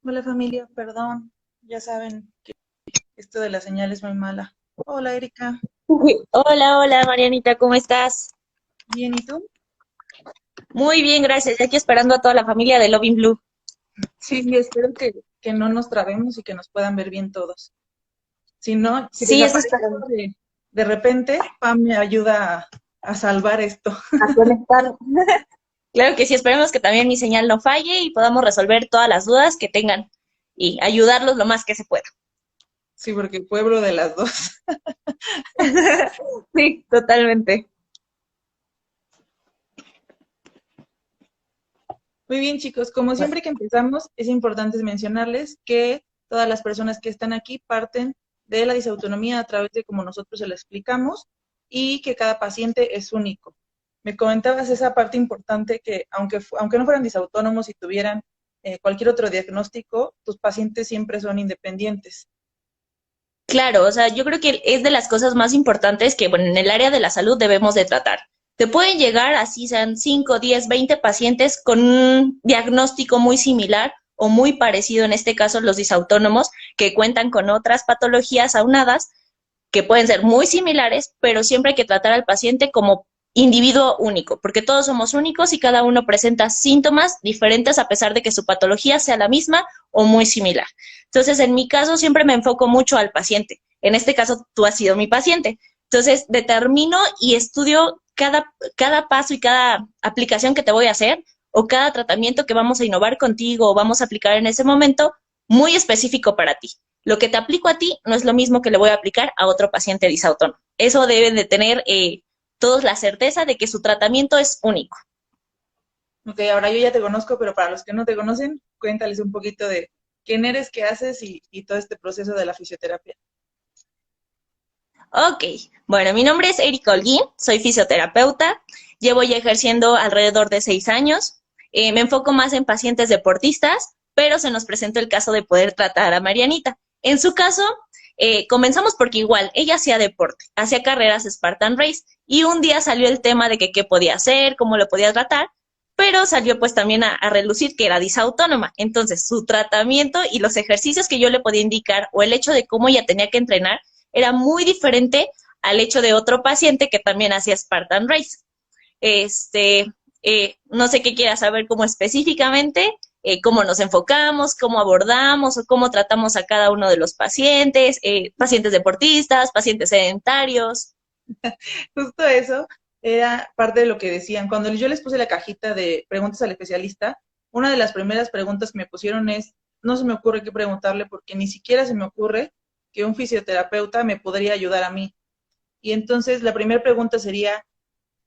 Hola familia, perdón, ya saben que esto de la señal es muy mala. Hola Erika, Uy, hola, hola Marianita, ¿cómo estás? bien, ¿y tú? Muy bien, gracias. Aquí esperando a toda la familia de Loving Blue. Sí, espero que no nos trabemos y que nos puedan ver bien todos. Si no, si Sí, eso desaparezco esperando. de repente, Pam me ayuda a salvar esto. A conectar. Claro que sí, esperemos que también mi señal no falle y podamos resolver todas las dudas que tengan y ayudarlos lo más que se pueda. Sí, porque pueblo de las dos. Sí, totalmente. Muy bien, chicos, como siempre que empezamos, es importante mencionarles que todas las personas que están aquí parten de la disautonomía a través de como nosotros se lo explicamos y que cada paciente es único. Me comentabas esa parte importante que aunque no fueran disautónomos y tuvieran cualquier otro diagnóstico, tus pacientes siempre son independientes. Claro, o sea, yo creo que es de las cosas más importantes que, bueno, en el área de la salud debemos de tratar. Te pueden llegar, así sean 5, 10, 20 pacientes con un diagnóstico muy similar o muy parecido, en este caso los disautónomos, que cuentan con otras patologías aunadas que pueden ser muy similares, pero siempre hay que tratar al paciente como individuo único, porque todos somos únicos y cada uno presenta síntomas diferentes a pesar de que su patología sea la misma o muy similar. Entonces, en mi caso, siempre me enfoco mucho al paciente. En este caso, tú has sido mi paciente. Entonces, determino y estudio cada paso y cada aplicación que te voy a hacer o cada tratamiento que vamos a innovar contigo o vamos a aplicar en ese momento muy específico para ti. Lo que te aplico a ti no es lo mismo que le voy a aplicar a otro paciente disautónomo. Eso deben de tener todos la certeza de que su tratamiento es único. Ok, ahora yo ya te conozco, pero para los que no te conocen, cuéntales un poquito de quién eres, qué haces y todo este proceso de la fisioterapia. Ok, bueno, mi nombre es Erika Holguín, soy fisioterapeuta, llevo ya ejerciendo alrededor de 6 años. Me enfoco más en pacientes deportistas, pero se nos presentó el caso de poder tratar a Marianita. En su caso, comenzamos porque igual ella hacía deporte, hacía carreras Spartan Race y un día salió el tema de que qué podía hacer, cómo lo podía tratar, pero salió pues también a relucir que era disautónoma. Entonces, su tratamiento y los ejercicios que yo le podía indicar o el hecho de cómo ella tenía que entrenar era muy diferente al hecho de otro paciente que también hacía Spartan Race. Este, no sé qué quieras saber cómo específicamente, cómo nos enfocamos, cómo abordamos o cómo tratamos a cada uno de los pacientes, pacientes deportistas, pacientes sedentarios. Justo eso era parte de lo que decían. Cuando yo les puse la cajita de preguntas al especialista, una de las primeras preguntas que me pusieron es, no se me ocurre qué preguntarle porque ni siquiera se me ocurre que un fisioterapeuta me podría ayudar a mí. Y entonces la primera pregunta sería,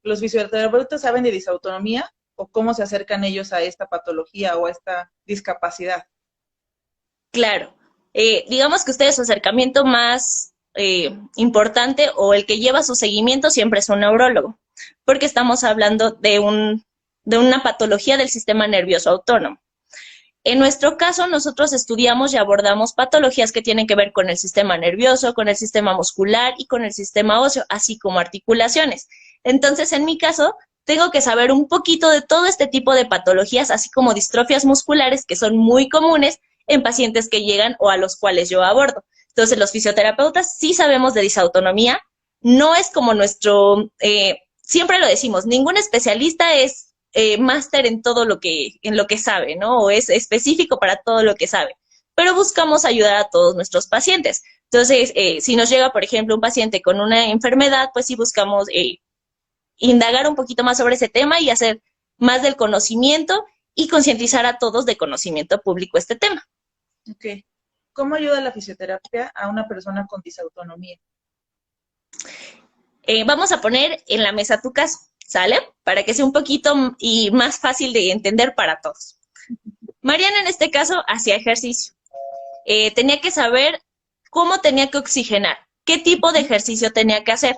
¿los fisioterapeutas saben de disautonomía o cómo se acercan ellos a esta patología o a esta discapacidad? Claro, digamos que ustedes su acercamiento más importante o el que lleva su seguimiento siempre es un neurólogo, porque estamos hablando de una patología del sistema nervioso autónomo. En nuestro caso, nosotros estudiamos y abordamos patologías que tienen que ver con el sistema nervioso, con el sistema muscular y con el sistema óseo, así como articulaciones. Entonces, en mi caso, tengo que saber un poquito de todo este tipo de patologías, así como distrofias musculares, que son muy comunes en pacientes que llegan o a los cuales yo abordo. Entonces, los fisioterapeutas sí sabemos de disautonomía, no es como siempre lo decimos, ningún especialista es máster en lo que sabe, ¿no? O es específico para todo lo que sabe. Pero buscamos ayudar a todos nuestros pacientes. Entonces, si nos llega, por ejemplo, un paciente con una enfermedad, pues sí buscamos indagar un poquito más sobre ese tema y hacer más del conocimiento y concientizar a todos de conocimiento público este tema. Okay. ¿Cómo ayuda la fisioterapia a una persona con disautonomía? Vamos a poner en la mesa tu caso, ¿sale? Para que sea un poquito y más fácil de entender para todos. Mariana en este caso hacía ejercicio. Tenía que saber cómo tenía que oxigenar, qué tipo de ejercicio tenía que hacer.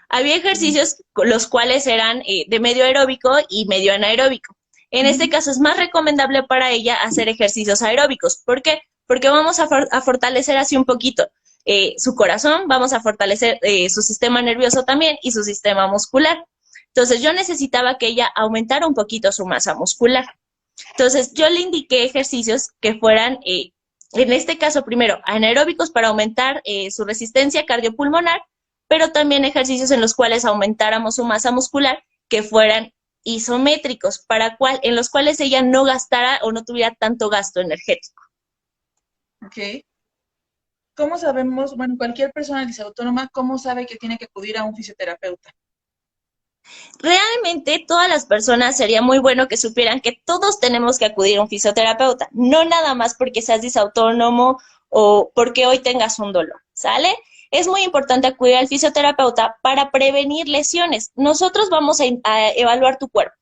Había ejercicios los cuales eran de medio aeróbico y medio anaeróbico. En este caso es más recomendable para ella hacer ejercicios aeróbicos. ¿Por qué? Porque vamos a fortalecer así un poquito su corazón, vamos a fortalecer su sistema nervioso también y su sistema muscular. Entonces yo necesitaba que ella aumentara un poquito su masa muscular. Entonces, yo le indiqué ejercicios que fueran, en este caso, primero, anaeróbicos para aumentar su resistencia cardiopulmonar, pero también ejercicios en los cuales aumentáramos su masa muscular, que fueran isométricos, en los cuales ella no gastara o no tuviera tanto gasto energético. ¿Ok? ¿Cómo sabemos, bueno, cualquier persona disautónoma, cómo sabe que tiene que acudir a un fisioterapeuta? Realmente todas las personas sería muy bueno que supieran que todos tenemos que acudir a un fisioterapeuta, no nada más porque seas disautónomo o porque hoy tengas un dolor, ¿sale? Es muy importante acudir al fisioterapeuta para prevenir lesiones. Nosotros vamos a evaluar tu cuerpo.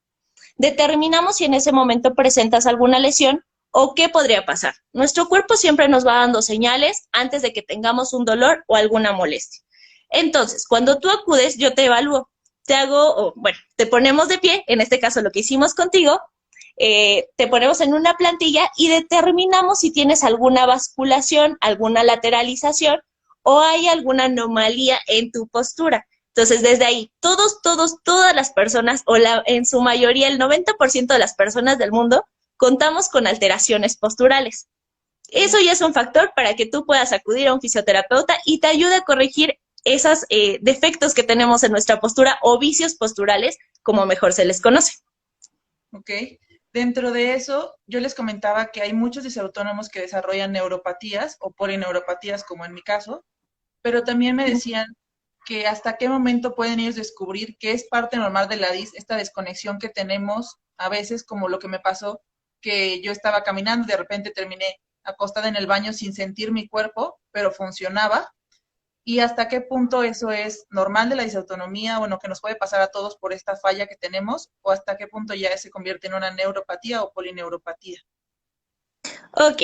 Determinamos si en ese momento presentas alguna lesión o qué podría pasar. Nuestro cuerpo siempre nos va dando señales antes de que tengamos un dolor o alguna molestia. Entonces, cuando tú acudes, yo te evalúo, te ponemos de pie, en este caso lo que hicimos contigo, te ponemos en una plantilla y determinamos si tienes alguna basculación, alguna lateralización o hay alguna anomalía en tu postura. Entonces, desde ahí, todas las personas, en su mayoría, el 90% de las personas del mundo, contamos con alteraciones posturales. Eso ya es un factor para que tú puedas acudir a un fisioterapeuta y te ayude a corregir esos defectos que tenemos en nuestra postura o vicios posturales, como mejor se les conoce. ¿Ok? Dentro de eso, yo les comentaba que hay muchos disautónomos que desarrollan neuropatías o polineuropatías, como en mi caso, pero también me decían que hasta qué momento pueden ellos descubrir que es parte normal de la DIS, esta desconexión que tenemos a veces, como lo que me pasó, que yo estaba caminando y de repente terminé acostada en el baño sin sentir mi cuerpo, pero funcionaba, y hasta qué punto eso es normal de la disautonomía, bueno, que nos puede pasar a todos por esta falla que tenemos, o hasta qué punto ya se convierte en una neuropatía o polineuropatía. Ok,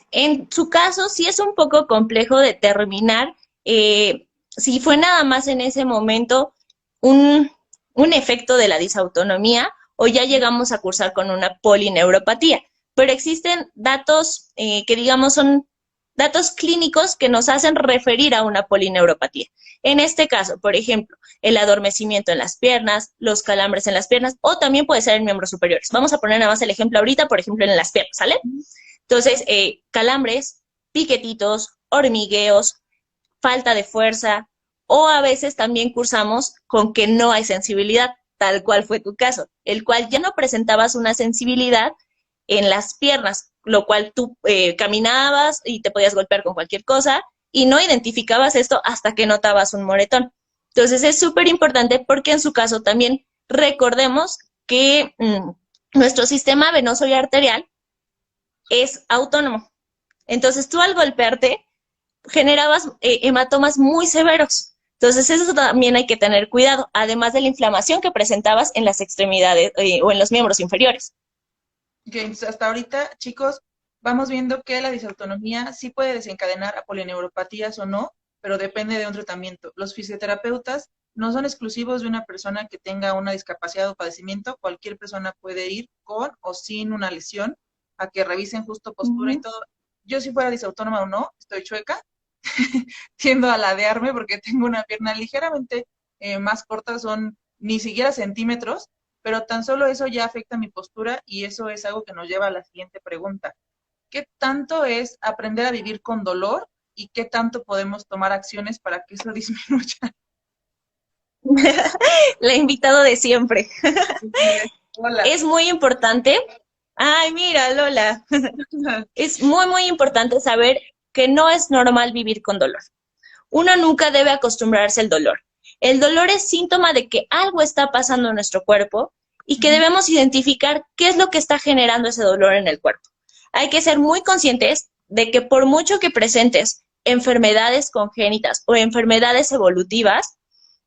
en su caso sí es un poco complejo determinar si fue nada más en ese momento un, un efecto de la disautonomía o ya llegamos a cursar con una polineuropatía. Pero existen datos que digamos son datos clínicos que nos hacen referir a una polineuropatía. En este caso, por ejemplo, el adormecimiento en las piernas, los calambres en las piernas o también puede ser en miembros superiores. Vamos a poner nada más el ejemplo ahorita, por ejemplo, en las piernas, ¿sale? Entonces, calambres, piquetitos, hormigueos, falta de fuerza, o a veces también cursamos con que no hay sensibilidad, tal cual fue tu caso, el cual ya no presentabas una sensibilidad en las piernas, lo cual tú caminabas y te podías golpear con cualquier cosa y no identificabas esto hasta que notabas un moretón. Entonces es súper importante porque en su caso también recordemos que nuestro sistema venoso y arterial es autónomo. Entonces tú al golpearte generabas hematomas muy severos. Entonces eso también hay que tener cuidado, además de la inflamación que presentabas en las extremidades o en los miembros inferiores. Okay, entonces hasta ahorita, chicos, vamos viendo que la disautonomía sí puede desencadenar a polineuropatías o no, pero depende de un tratamiento. Los fisioterapeutas no son exclusivos de una persona que tenga una discapacidad o padecimiento. Cualquier persona puede ir con o sin una lesión a que revisen justo postura y todo. Yo si fuera disautónoma o no, estoy chueca, tiendo a ladearme porque tengo una pierna ligeramente más corta, son ni siquiera centímetros, pero tan solo eso ya afecta mi postura y eso es algo que nos lleva a la siguiente pregunta. ¿Qué tanto es aprender a vivir con dolor y qué tanto podemos tomar acciones para que eso disminuya? La invitado de siempre. Hola. Es muy importante. Ay, mira, Lola. Es muy, muy importante saber que no es normal vivir con dolor. Uno nunca debe acostumbrarse al dolor. El dolor es síntoma de que algo está pasando en nuestro cuerpo y que debemos identificar qué es lo que está generando ese dolor en el cuerpo. Hay que ser muy conscientes de que por mucho que presentes enfermedades congénitas o enfermedades evolutivas,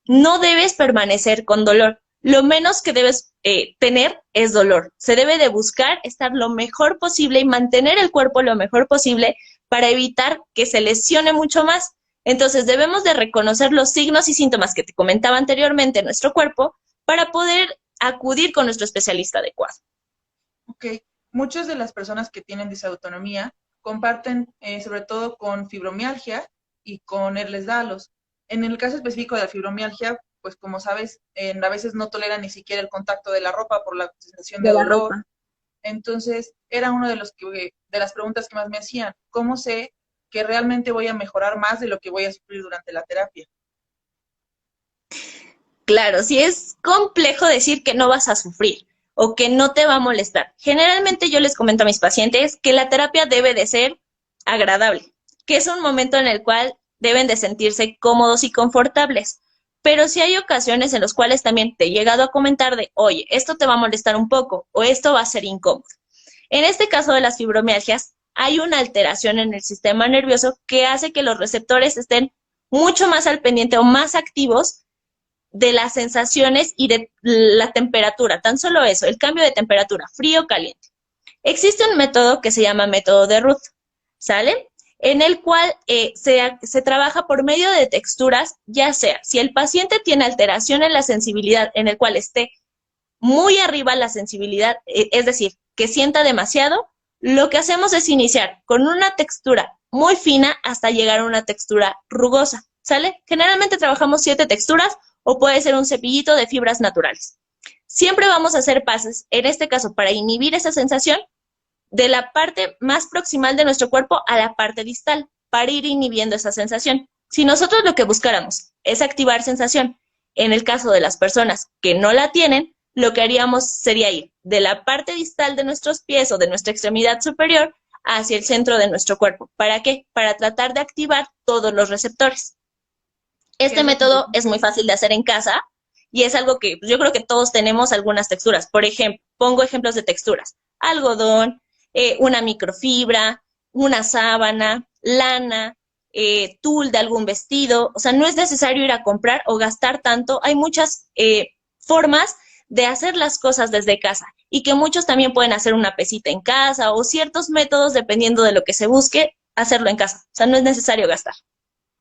no debes permanecer con dolor. Lo menos que debes tener es dolor. Se debe de buscar estar lo mejor posible y mantener el cuerpo lo mejor posible para evitar que se lesione mucho más. Entonces debemos de reconocer los signos y síntomas que te comentaba anteriormente en nuestro cuerpo para poder acudir con nuestro especialista adecuado. Ok, muchas de las personas que tienen disautonomía comparten sobre todo con fibromialgia y con Ehlers-Danlos. En el caso específico de la fibromialgia, pues como sabes, a veces no toleran ni siquiera el contacto de la ropa por la sensación de De la dolor. ropa. Entonces, era uno de de las preguntas que más me hacían. ¿Cómo sé que realmente voy a mejorar más de lo que voy a sufrir durante la terapia? Claro, sí es complejo decir que no vas a sufrir o que no te va a molestar. Generalmente yo les comento a mis pacientes que la terapia debe de ser agradable, que es un momento en el cual deben de sentirse cómodos y confortables. Pero sí hay ocasiones en las cuales también te he llegado a comentar de, oye, esto te va a molestar un poco o esto va a ser incómodo. En este caso de las fibromialgias, hay una alteración en el sistema nervioso que hace que los receptores estén mucho más al pendiente o más activos de las sensaciones y de la temperatura. Tan solo eso, el cambio de temperatura, frío o caliente. Existe un método que se llama método de Ruth, ¿sale? En el cual se trabaja por medio de texturas, ya sea si el paciente tiene alteración en la sensibilidad, en el cual esté muy arriba la sensibilidad, es decir, que sienta demasiado, lo que hacemos es iniciar con una textura muy fina hasta llegar a una textura rugosa, ¿sale? Generalmente trabajamos 7 texturas o puede ser un cepillito de fibras naturales. Siempre vamos a hacer pases, en este caso para inhibir esa sensación, de la parte más proximal de nuestro cuerpo a la parte distal, para ir inhibiendo esa sensación. Si nosotros lo que buscáramos es activar sensación, en el caso de las personas que no la tienen, lo que haríamos sería ir de la parte distal de nuestros pies o de nuestra extremidad superior hacia el centro de nuestro cuerpo. ¿Para qué? Para tratar de activar todos los receptores. ¿Qué Este es lo que método es muy fácil de hacer en casa y es algo que yo creo que todos tenemos algunas texturas. Por ejemplo, pongo ejemplos de texturas. Algodón, una microfibra, una sábana, lana, tul de algún vestido. O sea, no es necesario ir a comprar o gastar tanto. Hay muchas formas de hacer las cosas desde casa y que muchos también pueden hacer una pesita en casa o ciertos métodos dependiendo de lo que se busque, hacerlo en casa. O sea, no es necesario gastar.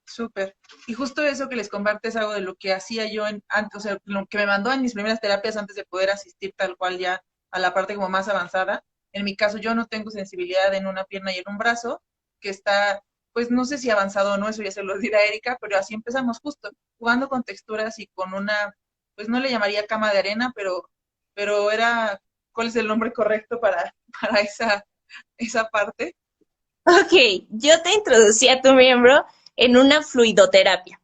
Súper. Y justo eso que les comparto es algo de lo que hacía yo antes, o sea, lo que me mandó en mis primeras terapias antes de poder asistir tal cual ya a la parte como más avanzada. En mi caso, yo no tengo sensibilidad en una pierna y en un brazo, que está, pues no sé si avanzado o no, eso ya se lo dirá Erika, pero así empezamos justo, jugando con texturas y con una, pues no le llamaría cama de arena, pero era, ¿cuál es el nombre correcto para esa parte? Ok, yo te introducí a tu miembro en una fluidoterapia.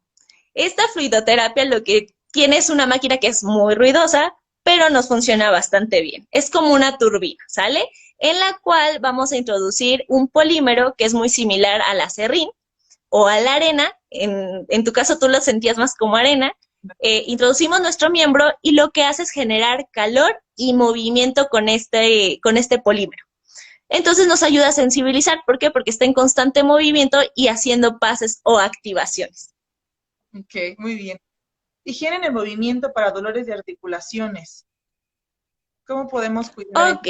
Esta fluidoterapia lo que tiene es una máquina que es muy ruidosa, pero nos funciona bastante bien. Es como una turbina, ¿sale? En la cual vamos a introducir un polímero que es muy similar al acerrín o a la arena. En tu caso tú lo sentías más como arena. Introducimos nuestro miembro y lo que hace es generar calor y movimiento con este polímero. Entonces nos ayuda a sensibilizar. ¿Por qué? Porque está en constante movimiento y haciendo pases o activaciones. Ok, muy bien. Higiene en el movimiento para dolores de articulaciones. ¿Cómo podemos cuidar Ok,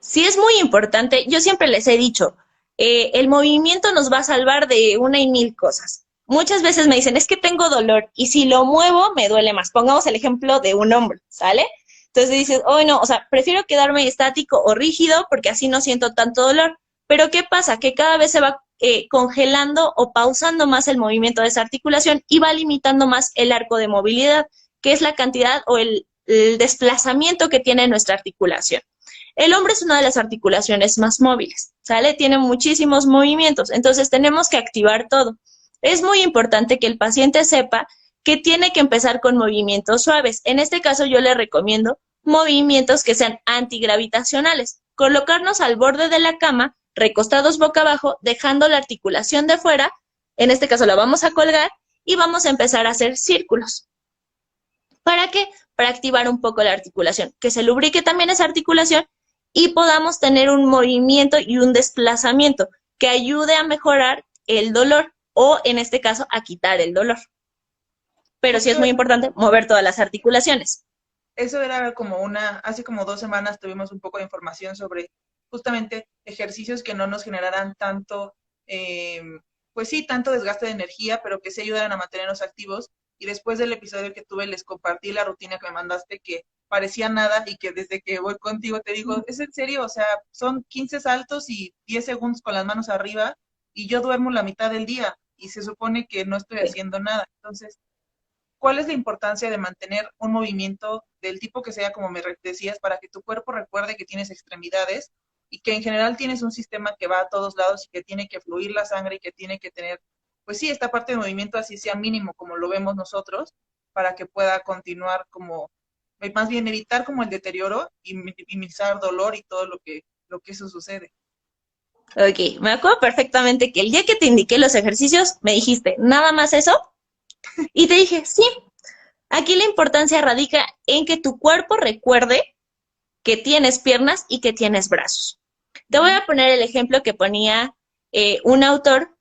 sí es muy importante. Yo siempre les he dicho, el movimiento nos va a salvar de una y mil cosas. Muchas veces me dicen, es que tengo dolor y si lo muevo me duele más. Pongamos el ejemplo de un hombro, ¿sale? Entonces dices, oh no, o sea, prefiero quedarme estático o rígido porque así no siento tanto dolor. Pero ¿qué pasa? Que cada vez se va congelando o pausando más el movimiento de esa articulación y va limitando más el arco de movilidad, que es la cantidad o el desplazamiento que tiene nuestra articulación. El hombre es una de las articulaciones más móviles, ¿sale? Tiene muchísimos movimientos, entonces tenemos que activar todo. Es muy importante que el paciente sepa que tiene que empezar con movimientos suaves. En este caso yo le recomiendo movimientos que sean antigravitacionales. Colocarnos al borde de la cama, recostados boca abajo, dejando la articulación de fuera. En este caso la vamos a colgar y vamos a empezar a hacer círculos. ¿Para qué? Para activar un poco la articulación, que se lubrique también esa articulación y podamos tener un movimiento y un desplazamiento que ayude a mejorar el dolor o, en este caso, a quitar el dolor. Pero sí es Justo muy importante mover todas las articulaciones. eso era como hace como 2 semanas tuvimos un poco de información sobre justamente ejercicios que no nos generaran tanto, eh, pues sí, tanto desgaste de energía, pero que sí ayudaran a mantenernos activos. Y después del episodio que tuve, les compartí la rutina que me mandaste, que parecía nada y que desde que voy contigo te digo, ¿es en serio? O sea, son 15 saltos y 10 segundos con las manos arriba y yo duermo la mitad del día y se supone que no estoy haciendo nada. Entonces, ¿cuál es la importancia de mantener un movimiento del tipo que sea, como me decías, para que tu cuerpo recuerde que tienes extremidades y que en general tienes un sistema que va a todos lados y que tiene que fluir la sangre y que tiene que tener, pues sí, esta parte de movimiento así sea mínimo como lo vemos nosotros, para que pueda continuar como, más bien evitar como el deterioro y minimizar dolor y todo lo que eso sucede? Ok, me acuerdo perfectamente que el día que te indiqué los ejercicios, me dijiste, ¿nada más eso? Y te dije, sí, aquí la importancia radica en que tu cuerpo recuerde que tienes piernas y que tienes brazos. Te voy a poner el ejemplo que ponía un autor,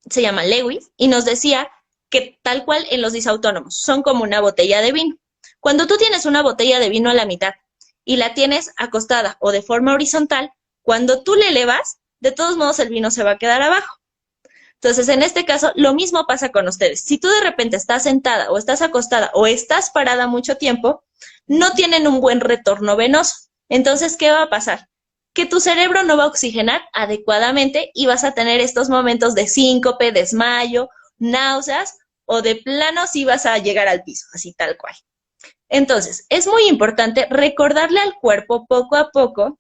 se llama Lewis, y nos decía que tal cual en los disautónomos, son como una botella de vino. Cuando tú tienes una botella de vino a la mitad y la tienes acostada o de forma horizontal, cuando tú le elevas, de todos modos el vino se va a quedar abajo. Entonces, en este caso, lo mismo pasa con ustedes. Si tú de repente estás sentada o estás acostada o estás parada mucho tiempo, no tienen un buen retorno venoso. Entonces, ¿qué va a pasar? Que tu cerebro no va a oxigenar adecuadamente y vas a tener estos momentos de síncope, desmayo, náuseas o de plano si vas a llegar al piso, así tal cual. Entonces, es muy importante recordarle al cuerpo poco a poco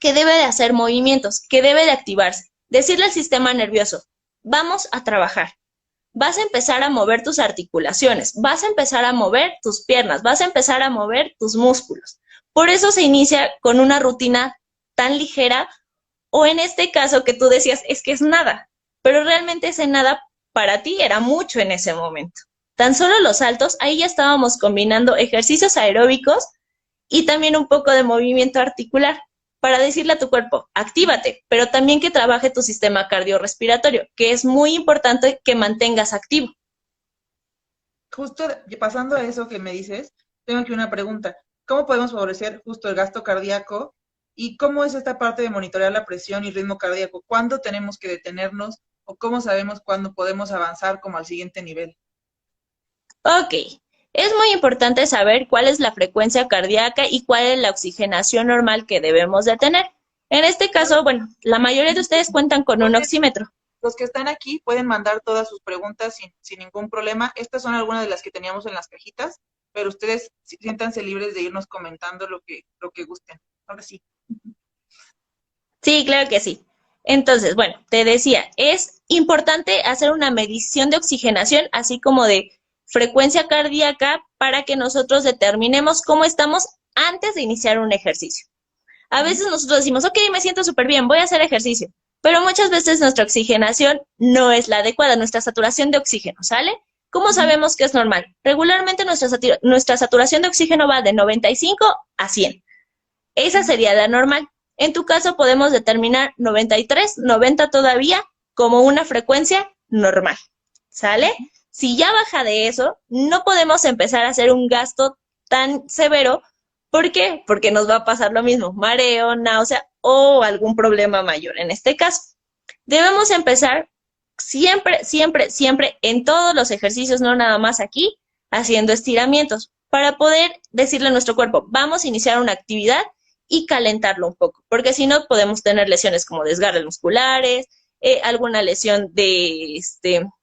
que debe de hacer movimientos, que debe de activarse. Decirle al sistema nervioso, vamos a trabajar. Vas a empezar a mover tus articulaciones, vas a empezar a mover tus piernas, vas a empezar a mover tus músculos. Por eso se inicia con una rutina tan ligera o en este caso que tú decías, es que es nada, pero realmente ese nada para ti era mucho en ese momento. Tan solo los saltos, ahí ya estábamos combinando ejercicios aeróbicos y también un poco de movimiento articular para decirle a tu cuerpo, actívate, pero también que trabaje tu sistema cardiorrespiratorio, que es muy importante que mantengas activo. Justo pasando a eso que me dices, tengo aquí una pregunta. ¿Cómo podemos favorecer justo el gasto cardíaco? ¿Y cómo es esta parte de monitorear la presión y ritmo cardíaco? ¿Cuándo tenemos que detenernos o cómo sabemos cuándo podemos avanzar como al siguiente nivel? Ok, es muy importante saber cuál es la frecuencia cardíaca y cuál es la oxigenación normal que debemos de tener. En este caso, bueno, la mayoría de ustedes cuentan con un oxímetro. Los que están aquí pueden mandar todas sus preguntas sin ningún problema. Estas son algunas de las que teníamos en las cajitas, pero ustedes siéntanse libres de irnos comentando lo que gusten. Ahora sí. Sí, claro que sí. Entonces, bueno, te decía, es importante hacer una medición de oxigenación, así como de frecuencia cardíaca, para que nosotros determinemos cómo estamos antes de iniciar un ejercicio. A veces nosotros decimos, ok, me siento súper bien, voy a hacer ejercicio, pero muchas veces nuestra oxigenación no es la adecuada, nuestra saturación de oxígeno, ¿sale? ¿Cómo sabemos que es normal? Regularmente nuestra saturación de oxígeno va de 95 a 100. Esa sería la normal. En tu caso podemos determinar 93, 90 todavía como una frecuencia normal, ¿sale? Si ya baja de eso, no podemos empezar a hacer un gasto tan severo. ¿Por qué? Porque nos va a pasar lo mismo, mareo, náusea o algún problema mayor. En este caso, debemos empezar siempre, siempre, siempre en todos los ejercicios, no nada más aquí, haciendo estiramientos para poder decirle a nuestro cuerpo, vamos a iniciar una actividad y calentarlo un poco, porque si no podemos tener lesiones como desgarres musculares, alguna lesión de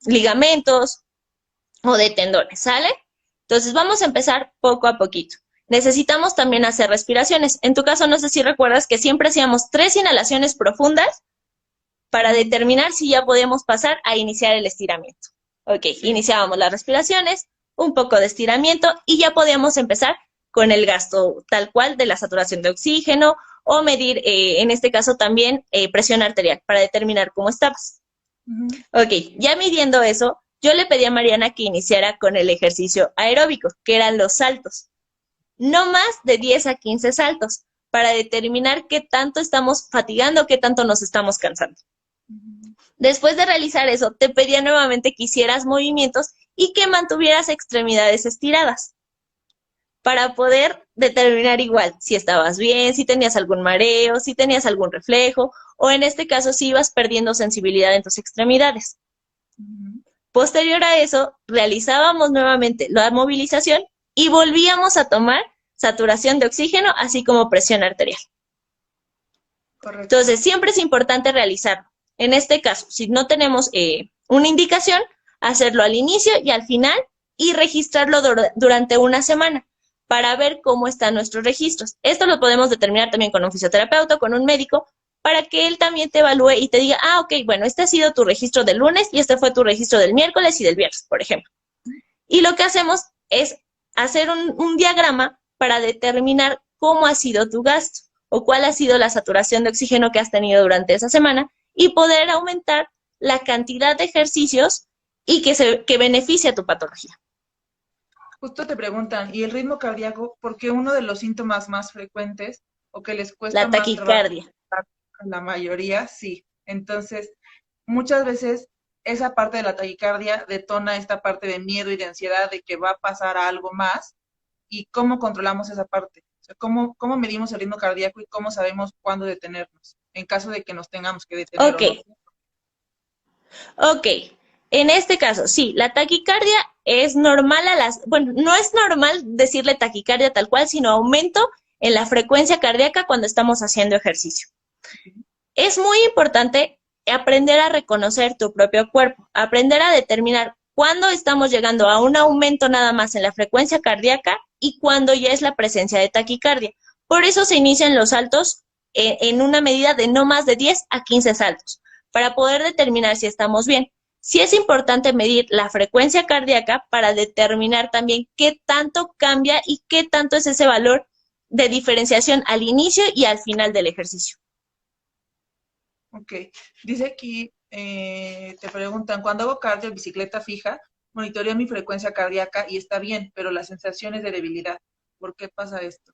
ligamentos o de tendones, ¿sale? Entonces vamos a empezar poco a poquito. Necesitamos también hacer respiraciones. En tu caso, no sé si recuerdas que siempre hacíamos 3 inhalaciones profundas para determinar si ya podíamos pasar a iniciar el estiramiento. Ok, iniciábamos las respiraciones, un poco de estiramiento y ya podíamos empezar con el gasto tal cual de la saturación de oxígeno o medir, en este caso también, presión arterial para determinar cómo estabas. Ok, ya midiendo eso, yo le pedí a Mariana que iniciara con el ejercicio aeróbico, que eran los saltos. No más de 10 a 15 saltos para determinar qué tanto estamos fatigando, qué tanto nos estamos cansando. Después de realizar eso, te pedía nuevamente que hicieras movimientos y que mantuvieras extremidades estiradas para poder determinar igual si estabas bien, si tenías algún mareo, si tenías algún reflejo, o en este caso si ibas perdiendo sensibilidad en tus extremidades. Posterior a eso, realizábamos nuevamente la movilización y volvíamos a tomar saturación de oxígeno, así como presión arterial. Correcto. Entonces, siempre es importante realizarlo. En este caso, si no tenemos una indicación, hacerlo al inicio y al final y registrarlo durante una semana para ver cómo están nuestros registros. Esto lo podemos determinar también con un fisioterapeuta, con un médico, para que él también te evalúe y te diga, ok, bueno, este ha sido tu registro del lunes y este fue tu registro del miércoles y del viernes, por ejemplo. Y lo que hacemos es hacer un diagrama para determinar cómo ha sido tu gasto o cuál ha sido la saturación de oxígeno que has tenido durante esa semana y poder aumentar la cantidad de ejercicios y que beneficie a tu patología. Justo te preguntan, ¿y el ritmo cardíaco? Porque uno de los síntomas más frecuentes o que les cuesta La más trabajo taquicardia. a la mayoría, sí. Entonces, muchas veces esa parte de la taquicardia detona esta parte de miedo y de ansiedad de que va a pasar algo más. ¿Y cómo controlamos esa parte? O sea, ¿cómo medimos el ritmo cardíaco y cómo sabemos cuándo detenernos en caso de que nos tengamos que detener o no? Ok. En este caso, sí, la taquicardia es normal bueno, no es normal decirle taquicardia tal cual, sino aumento en la frecuencia cardíaca cuando estamos haciendo ejercicio. Es muy importante aprender a reconocer tu propio cuerpo, aprender a determinar cuándo estamos llegando a un aumento nada más en la frecuencia cardíaca y cuándo ya es la presencia de taquicardia. Por eso se inician los saltos en una medida de no más de 10 a 15 saltos, para poder determinar si estamos bien. Sí es importante medir la frecuencia cardíaca para determinar también qué tanto cambia y qué tanto es ese valor de diferenciación al inicio y al final del ejercicio. Ok. Dice aquí, te preguntan, cuando hago cardio en bicicleta fija, monitoreo mi frecuencia cardíaca y está bien, pero la sensación es de debilidad. ¿Por qué pasa esto?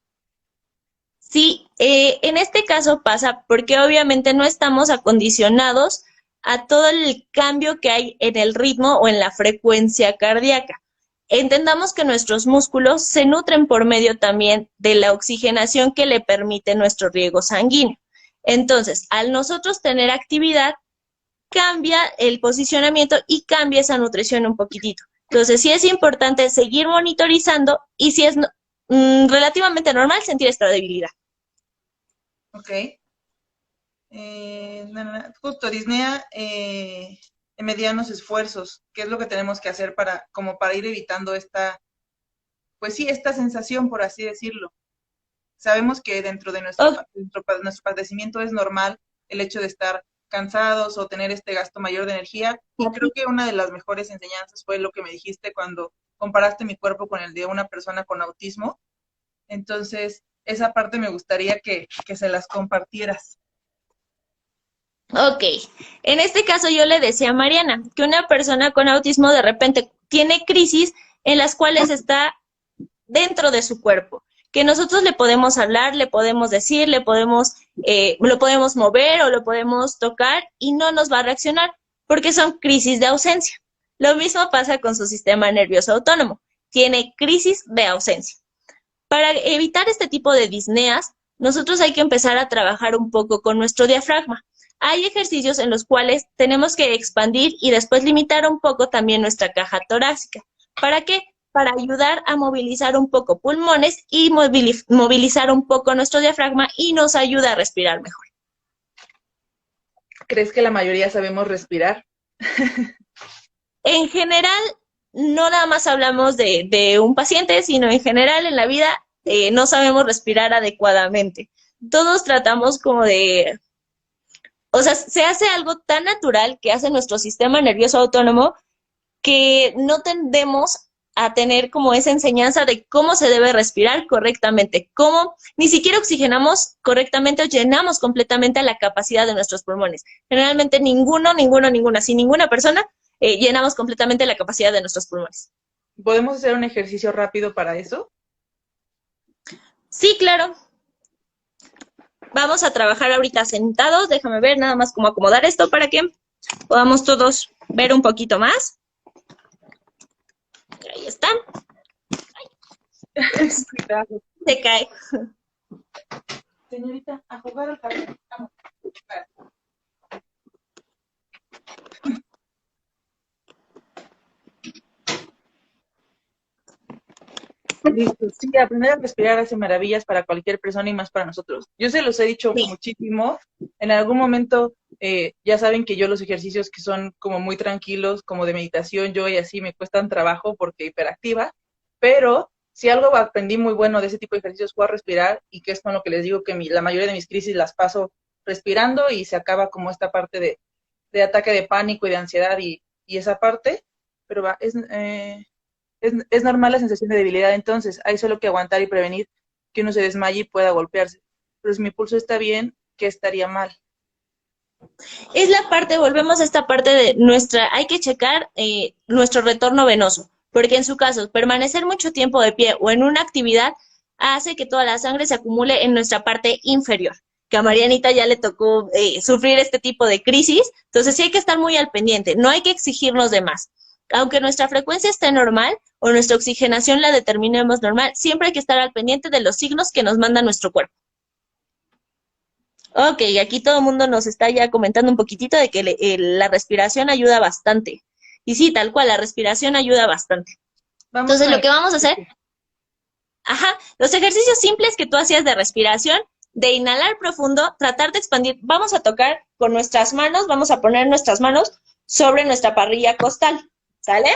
Sí, en este caso pasa porque obviamente no estamos acondicionados a todo el cambio que hay en el ritmo o en la frecuencia cardíaca. Entendamos que nuestros músculos se nutren por medio también de la oxigenación que le permite nuestro riego sanguíneo. Entonces, al nosotros tener actividad, cambia el posicionamiento y cambia esa nutrición un poquitito. Entonces, sí es importante seguir monitorizando y si es relativamente normal sentir esta debilidad. Ok. Justo, disnea en medianos esfuerzos. ¿Qué es lo que tenemos que hacer como para ir evitando esta, pues sí, esta sensación, por así decirlo? Sabemos que dentro de Ok. nuestro padecimiento es normal el hecho de estar cansados o tener este gasto mayor de energía. Y creo que una de las mejores enseñanzas fue lo que me dijiste cuando comparaste mi cuerpo con el de una persona con autismo. Entonces, esa parte me gustaría que se las compartieras. Ok, en este caso yo le decía a Mariana que una persona con autismo de repente tiene crisis en las cuales está dentro de su cuerpo, que nosotros le podemos hablar, le podemos decir, lo podemos mover o lo podemos tocar y no nos va a reaccionar porque son crisis de ausencia. Lo mismo pasa con su sistema nervioso autónomo, tiene crisis de ausencia. Para evitar este tipo de disneas, nosotros hay que empezar a trabajar un poco con nuestro diafragma. Hay ejercicios en los cuales tenemos que expandir y después limitar un poco también nuestra caja torácica. ¿Para qué? Para ayudar a movilizar un poco pulmones y movilizar un poco nuestro diafragma y nos ayuda a respirar mejor. ¿Crees que la mayoría sabemos respirar? En general, no nada más hablamos de un paciente, sino en general en la vida no sabemos respirar adecuadamente. Todos tratamos como de, o sea, se hace algo tan natural que hace nuestro sistema nervioso autónomo que no tendemos a tener como esa enseñanza de cómo se debe respirar correctamente, cómo ni siquiera oxigenamos correctamente o llenamos completamente la capacidad de nuestros pulmones. Generalmente ninguna, sin ninguna persona llenamos completamente la capacidad de nuestros pulmones. ¿Podemos hacer un ejercicio rápido para eso? Sí, claro. Vamos a trabajar ahorita sentados. Déjame ver nada más cómo acomodar esto para que podamos todos ver un poquito más. Ahí están. Cuidado. Se cae. Señorita, a jugar al jardín. Vamos. Listo, sí, aprender a respirar hace maravillas para cualquier persona y más para nosotros. Yo se los he dicho Sí. muchísimo. En algún momento Ya saben que yo los ejercicios que son como muy tranquilos, como de meditación, yo y así me cuestan trabajo porque hiperactiva, pero si algo aprendí muy bueno de ese tipo de ejercicios fue a respirar, y que es con lo que les digo que la mayoría de mis crisis las paso respirando, y se acaba como esta parte de ataque de pánico y de ansiedad y esa parte, pero es normal la sensación de debilidad, entonces hay solo que aguantar y prevenir que uno se desmaye y pueda golpearse. Pero si mi pulso está bien, ¿qué estaría mal? Es la parte, volvemos a esta parte de hay que checar nuestro retorno venoso, porque en su caso, permanecer mucho tiempo de pie o en una actividad hace que toda la sangre se acumule en nuestra parte inferior, que a Marianita ya le tocó sufrir este tipo de crisis, entonces sí hay que estar muy al pendiente, no hay que exigirnos de más. Aunque nuestra frecuencia esté normal o nuestra oxigenación la determinemos normal, siempre hay que estar al pendiente de los signos que nos manda nuestro cuerpo. Ok, aquí todo el mundo nos está ya comentando un poquitito de que la respiración ayuda bastante. Y sí, tal cual, la respiración ayuda bastante. Vamos Entonces, con lo el... que vamos a hacer, los ejercicios simples que tú hacías de respiración, de inhalar profundo, tratar de expandir, vamos a tocar con nuestras manos, vamos a poner nuestras manos sobre nuestra parrilla costal, ¿sale?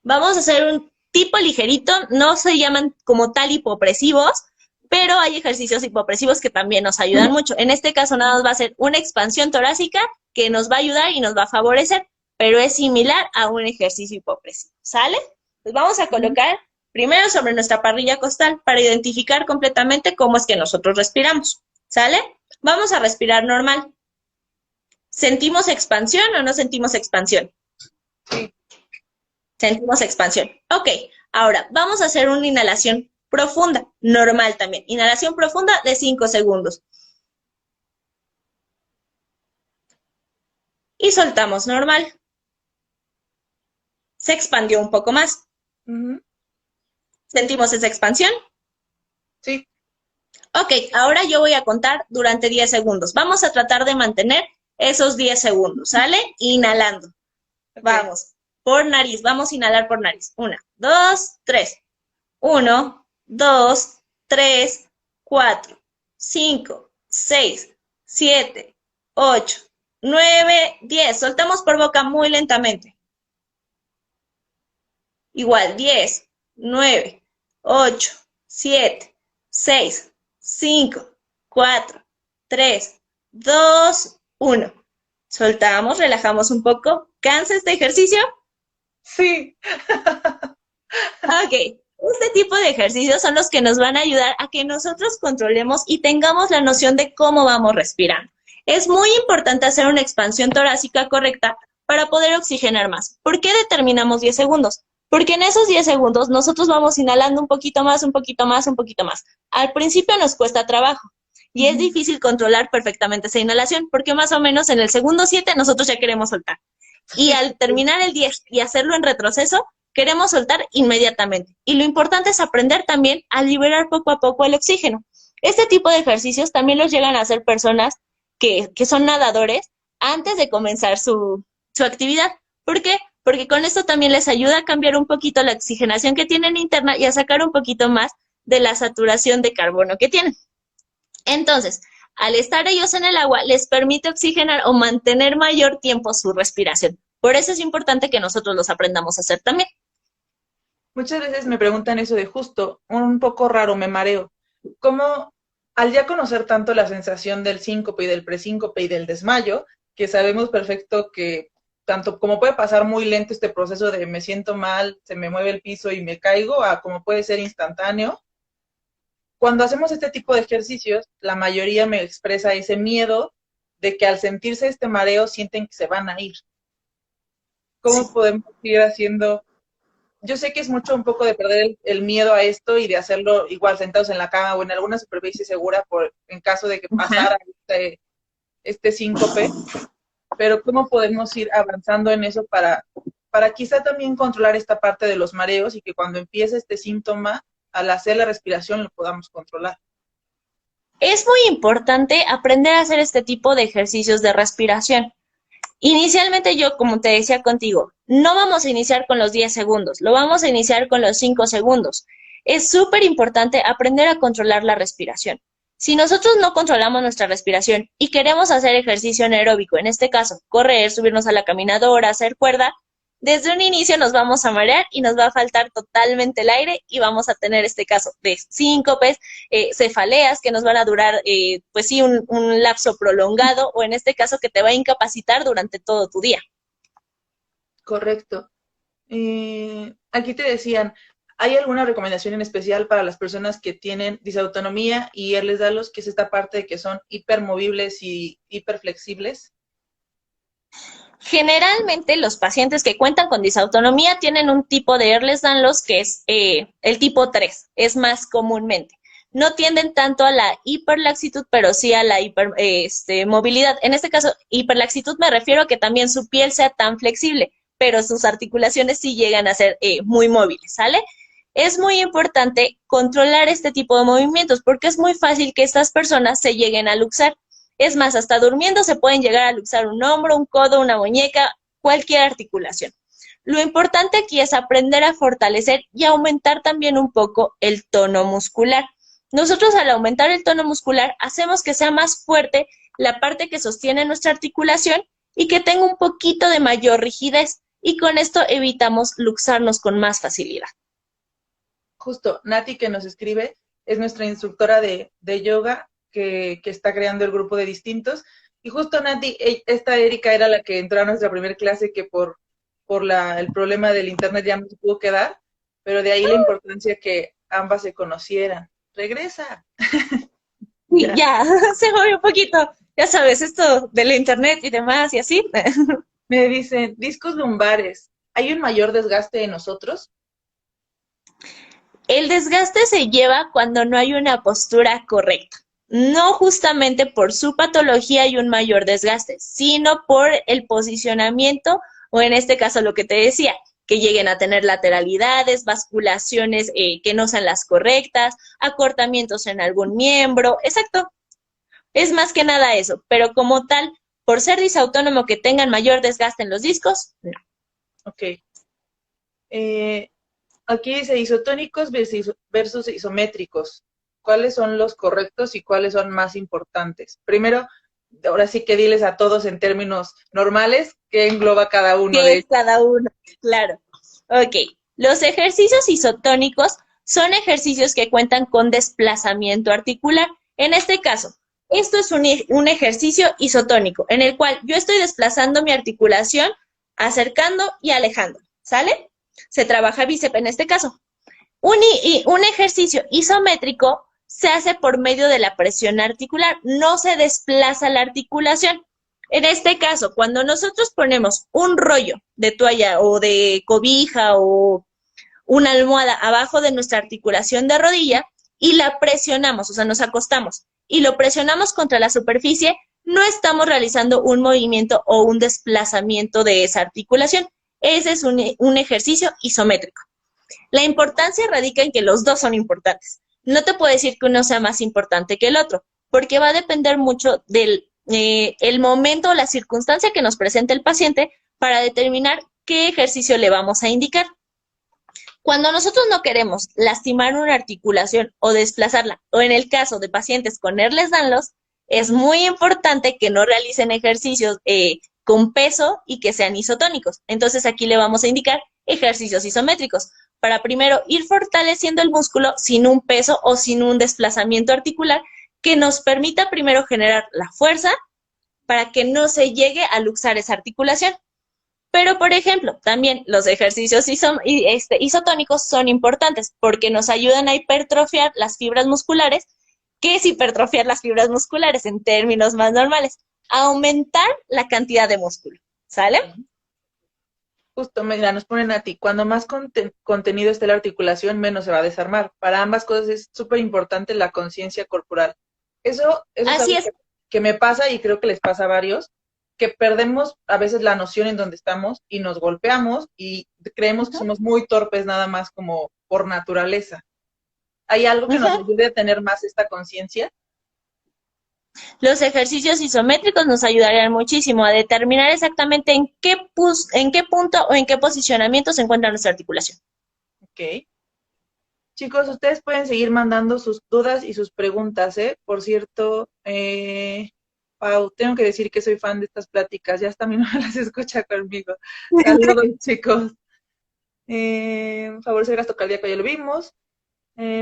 Vamos a hacer un tipo ligerito, no se llaman como tal hipopresivos, pero hay ejercicios hipopresivos que también nos ayudan mucho. En este caso nada más va a ser una expansión torácica que nos va a ayudar y nos va a favorecer, pero es similar a un ejercicio hipopresivo, ¿sale? Pues vamos a colocar primero sobre nuestra parrilla costal para identificar completamente cómo es que nosotros respiramos, ¿sale? Vamos a respirar normal. ¿Sentimos expansión o no sentimos expansión? Sí. Sentimos expansión. Ok, ahora vamos a hacer una inhalación profunda, normal también. Inhalación profunda de 5 segundos. Y soltamos normal. Se expandió un poco más. ¿Sentimos esa expansión? Sí. Ok, ahora yo voy a contar durante 10 segundos. Vamos a tratar de mantener esos 10 segundos, ¿sale? Inhalando. Okay. Vamos, por nariz. Vamos a inhalar por nariz. 1, 2, 3. 1, 2, 3, 4, 5, 6, 7, 8, 9, 10. Soltamos por boca muy lentamente. Igual, 10, 9, 8, 7, 6, 5, 4, 3, 2, 1. Soltamos, relajamos un poco. ¿Cansa este ejercicio? Sí. Ok. Este tipo de ejercicios son los que nos van a ayudar a que nosotros controlemos y tengamos la noción de cómo vamos respirando. Es muy importante hacer una expansión torácica correcta para poder oxigenar más. ¿Por qué determinamos 10 segundos? Porque en esos 10 segundos nosotros vamos inhalando un poquito más, un poquito más, un poquito más. Al principio nos cuesta trabajo y es difícil controlar perfectamente esa inhalación porque más o menos en el segundo 7 nosotros ya queremos soltar. Y al terminar el 10 y hacerlo en retroceso, queremos soltar inmediatamente. Y lo importante es aprender también a liberar poco a poco el oxígeno. Este tipo de ejercicios también los llegan a hacer personas que son nadadores antes de comenzar su actividad. ¿Por qué? Porque con esto también les ayuda a cambiar un poquito la oxigenación que tienen interna y a sacar un poquito más de la saturación de carbono que tienen. Entonces, al estar ellos en el agua, les permite oxigenar o mantener mayor tiempo su respiración. Por eso es importante que nosotros los aprendamos a hacer también. Muchas veces me preguntan eso de justo, un poco raro, me mareo. ¿Cómo, al ya conocer tanto la sensación del síncope y del presíncope y del desmayo, que sabemos perfecto que tanto como puede pasar muy lento este proceso de me siento mal, se me mueve el piso y me caigo, a como puede ser instantáneo? Cuando hacemos este tipo de ejercicios, la mayoría me expresa ese miedo de que al sentirse este mareo sienten que se van a ir. ¿Cómo podemos ir haciendo? Yo sé que es mucho un poco de perder el miedo a esto y de hacerlo igual sentados en la cama o en alguna superficie segura en caso de que pasara este síncope, pero ¿cómo podemos ir avanzando en eso para quizá también controlar esta parte de los mareos y que cuando empiece este síntoma, al hacer la respiración lo podamos controlar? Es muy importante aprender a hacer este tipo de ejercicios de respiración. Inicialmente yo, como te decía contigo, no vamos a iniciar con los 10 segundos, lo vamos a iniciar con los 5 segundos. Es súper importante aprender a controlar la respiración. Si nosotros no controlamos nuestra respiración y queremos hacer ejercicio anaeróbico, en este caso, correr, subirnos a la caminadora, hacer cuerda, desde un inicio nos vamos a marear y nos va a faltar totalmente el aire y vamos a tener este caso de síncopes, cefaleas que nos van a durar, pues sí, un lapso prolongado o en este caso que te va a incapacitar durante todo tu día. Correcto. Aquí te decían, ¿hay alguna recomendación en especial para las personas que tienen disautonomía y Ehlers-Danlos, que es esta parte de que son hipermovibles y hiperflexibles? Generalmente los pacientes que cuentan con disautonomía tienen un tipo de Ehlers-Danlos que es el tipo 3, es más comúnmente. No tienden tanto a la hiperlaxitud, pero sí a la movilidad. En este caso, hiperlaxitud me refiero a que también su piel sea tan flexible, pero sus articulaciones sí llegan a ser muy móviles, ¿sale? Es muy importante controlar este tipo de movimientos porque es muy fácil que estas personas se lleguen a luxar. Es más, hasta durmiendo se pueden llegar a luxar un hombro, un codo, una muñeca, cualquier articulación. Lo importante aquí es aprender a fortalecer y aumentar también un poco el tono muscular. Nosotros al aumentar el tono muscular hacemos que sea más fuerte la parte que sostiene nuestra articulación y que tenga un poquito de mayor rigidez y con esto evitamos luxarnos con más facilidad. Justo, Nati que nos escribe, es nuestra instructora de yoga que está creando el grupo de distintos. Y justo Nati, esta Erika era la que entró a nuestra primera clase que por el problema del internet ya no se pudo quedar, pero de ahí la importancia que ambas se conocieran. ¡Regresa! Ya, se movió un poquito. Ya sabes, esto del internet y demás y así. Me dicen, discos lumbares, ¿hay un mayor desgaste en nosotros? El desgaste se lleva cuando no hay una postura correcta. No justamente por su patología hay un mayor desgaste, sino por el posicionamiento o en este caso lo que te decía, que lleguen a tener lateralidades, basculaciones que no sean las correctas, acortamientos en algún miembro, exacto. Es más que nada eso, pero como tal, por ser disautónomo que tengan mayor desgaste en los discos, no. Ok. Aquí dice isotónicos versus isométricos. ¿Cuáles son los correctos y cuáles son más importantes? Primero, ahora sí que diles a todos en términos normales qué engloba cada uno de ¿Qué es ellos. cada uno? Claro. Ok. Los ejercicios isotónicos son ejercicios que cuentan con desplazamiento articular. En este caso, esto es un ejercicio isotónico en el cual yo estoy desplazando mi articulación, acercando y alejando. ¿Sale? Se trabaja bíceps en este caso. Un ejercicio isométrico se hace por medio de la presión articular, no se desplaza la articulación. En este caso, cuando nosotros ponemos un rollo de toalla o de cobija o una almohada abajo de nuestra articulación de rodilla y la presionamos, o sea, nos acostamos y lo presionamos contra la superficie, no estamos realizando un movimiento o un desplazamiento de esa articulación. Ese es un ejercicio isométrico. La importancia radica en que los dos son importantes. No te puedo decir que uno sea más importante que el otro, porque va a depender mucho del el momento o la circunstancia que nos presente el paciente para determinar qué ejercicio le vamos a indicar. Cuando nosotros no queremos lastimar una articulación o desplazarla, o en el caso de pacientes con Ehlers-Danlos, es muy importante que no realicen ejercicios con peso y que sean isotónicos. Entonces aquí le vamos a indicar ejercicios isométricos para primero ir fortaleciendo el músculo sin un peso o sin un desplazamiento articular que nos permita primero generar la fuerza para que no se llegue a luxar esa articulación. Pero, por ejemplo, también los ejercicios isotónicos son importantes porque nos ayudan a hipertrofiar las fibras musculares. ¿Qué es hipertrofiar las fibras musculares en términos más normales? Aumentar la cantidad de músculo, ¿sale? Justo, mira, nos ponen a ti, cuando más contenido esté la articulación, menos se va a desarmar. Para ambas cosas es súper importante la conciencia corporal. Eso es Así algo es. que me pasa y creo que les pasa a varios, que perdemos a veces la noción en donde estamos y nos golpeamos y creemos que somos muy torpes nada más como por naturaleza. ¿Hay algo que nos ayude a tener más esta conciencia? Los ejercicios isométricos nos ayudarían muchísimo a determinar exactamente en qué punto o en qué posicionamiento se encuentra nuestra articulación. Ok. Chicos, ustedes pueden seguir mandando sus dudas y sus preguntas, ¿eh? Por cierto, Pau, tengo que decir que soy fan de estas pláticas, ya hasta mi mamá las escucha conmigo. Saludos, chicos. Favorecer el gasto cardíaco, ya lo vimos.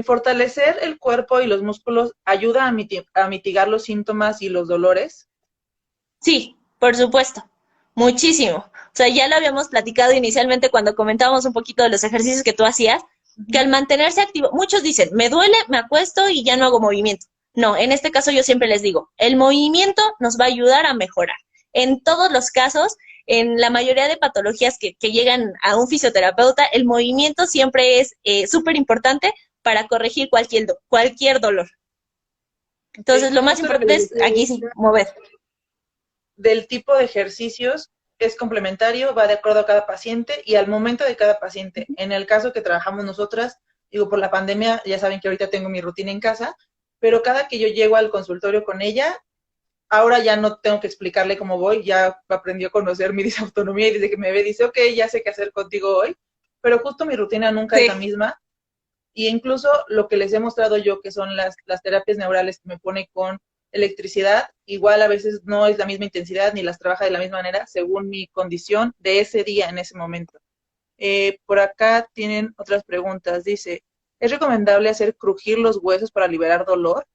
Fortalecer el cuerpo y los músculos ayuda a mitigar los síntomas y los dolores. Sí, por supuesto, muchísimo. O sea, ya lo habíamos platicado inicialmente cuando comentábamos un poquito de los ejercicios que tú hacías, que al mantenerse activo, muchos dicen, me duele, me acuesto y ya no hago movimiento. No, en este caso yo siempre les digo, el movimiento nos va a ayudar a mejorar. En todos los casos, en la mayoría de patologías que llegan a un fisioterapeuta, el movimiento siempre es súper importante para corregir cualquier dolor. Entonces, lo más Justo lo que importante les es decía aquí sí, mover. del tipo de ejercicios es complementario, va de acuerdo a cada paciente y al momento de cada paciente. En el caso que trabajamos nosotras, digo, por la pandemia, ya saben que ahorita tengo mi rutina en casa, pero cada que yo llego al consultorio con ella, ahora ya no tengo que explicarle cómo voy, ya aprendió a conocer mi disautonomía y desde que me ve dice, ok, ya sé qué hacer contigo hoy, pero justo mi rutina nunca es la Sí. misma y incluso lo que les he mostrado yo, que son las terapias neurales que me pone con electricidad, igual a veces no es la misma intensidad ni las trabaja de la misma manera según mi condición de ese día en ese momento. Por acá tienen otras preguntas. Dice, ¿es recomendable hacer crujir los huesos para liberar dolor?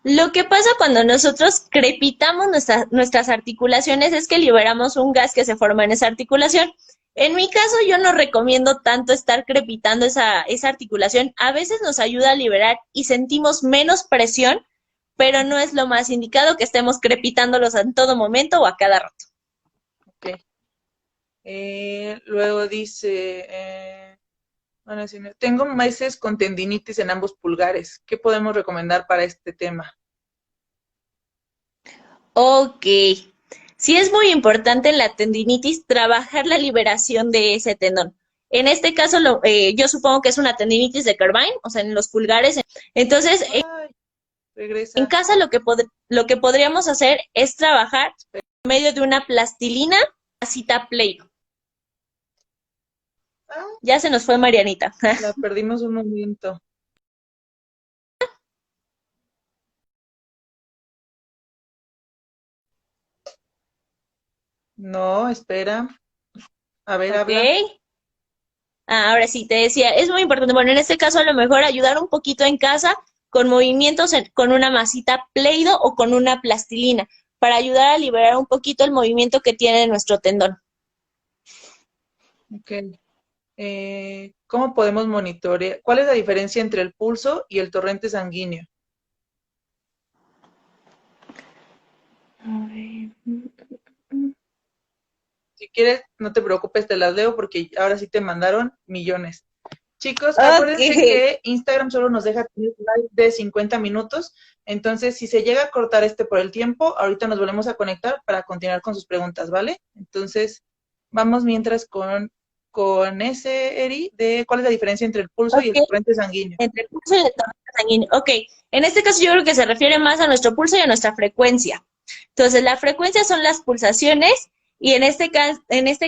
Lo que pasa cuando nosotros crepitamos nuestras articulaciones es que liberamos un gas que se forma en esa articulación. En mi caso, yo no recomiendo tanto estar crepitando esa articulación. A veces nos ayuda a liberar y sentimos menos presión, pero no es lo más indicado que estemos crepitándolos en todo momento o a cada rato. Ok. Luego dice, bueno, tengo meses con tendinitis en ambos pulgares. ¿Qué podemos recomendar para este tema? Ok. Sí es muy importante en la tendinitis trabajar la liberación de ese tendón. En este caso, yo supongo que es una tendinitis de Carvine, o sea, en los pulgares. Entonces, Ay, en regresa. casa lo que podríamos hacer es trabajar por medio de una plastilina, cita play. Ah, Ya se nos fue Marianita. la perdimos un momento. No, espera. A ver, Ok. habla. Ahora sí, te decía, es muy importante. Bueno, en este caso a lo mejor ayudar un poquito en casa con movimientos con una masita Play-Doh o con una plastilina para ayudar a liberar un poquito el movimiento que tiene nuestro tendón. Ok. ¿Cómo podemos monitorear? ¿Cuál es la diferencia entre el pulso y el torrente sanguíneo? Si quieres, no te preocupes, te las leo porque ahora sí te mandaron millones. Chicos, Ok. acuérdense que Instagram solo nos deja tener live de 50 minutos, entonces si se llega a cortar este por el tiempo, ahorita nos volvemos a conectar para continuar con sus preguntas, ¿vale? Entonces, vamos mientras con ese, Eri, de cuál es la diferencia entre el pulso y el Ok. torrente sanguíneo. Entre el pulso y el torrente sanguíneo. Ok. En este caso yo creo que se refiere más a nuestro pulso y a nuestra frecuencia. Entonces, la frecuencia son las pulsaciones y en este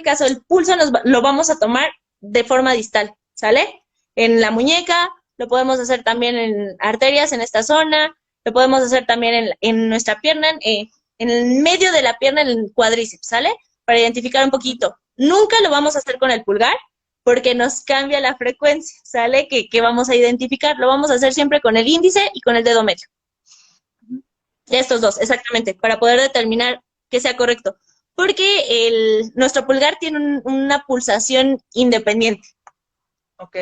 caso el pulso lo vamos a tomar de forma distal, ¿sale? En la muñeca, lo podemos hacer también en arterias en esta zona, lo podemos hacer también en nuestra pierna, en el medio de la pierna, en el cuádriceps, ¿sale? Para identificar un poquito. Nunca lo vamos a hacer con el pulgar porque nos cambia la frecuencia, ¿sale? Que vamos a identificar. Lo vamos a hacer siempre con el índice y con el dedo medio. Estos dos, exactamente, para poder determinar que sea correcto. Porque nuestro pulgar tiene una pulsación independiente. Ok.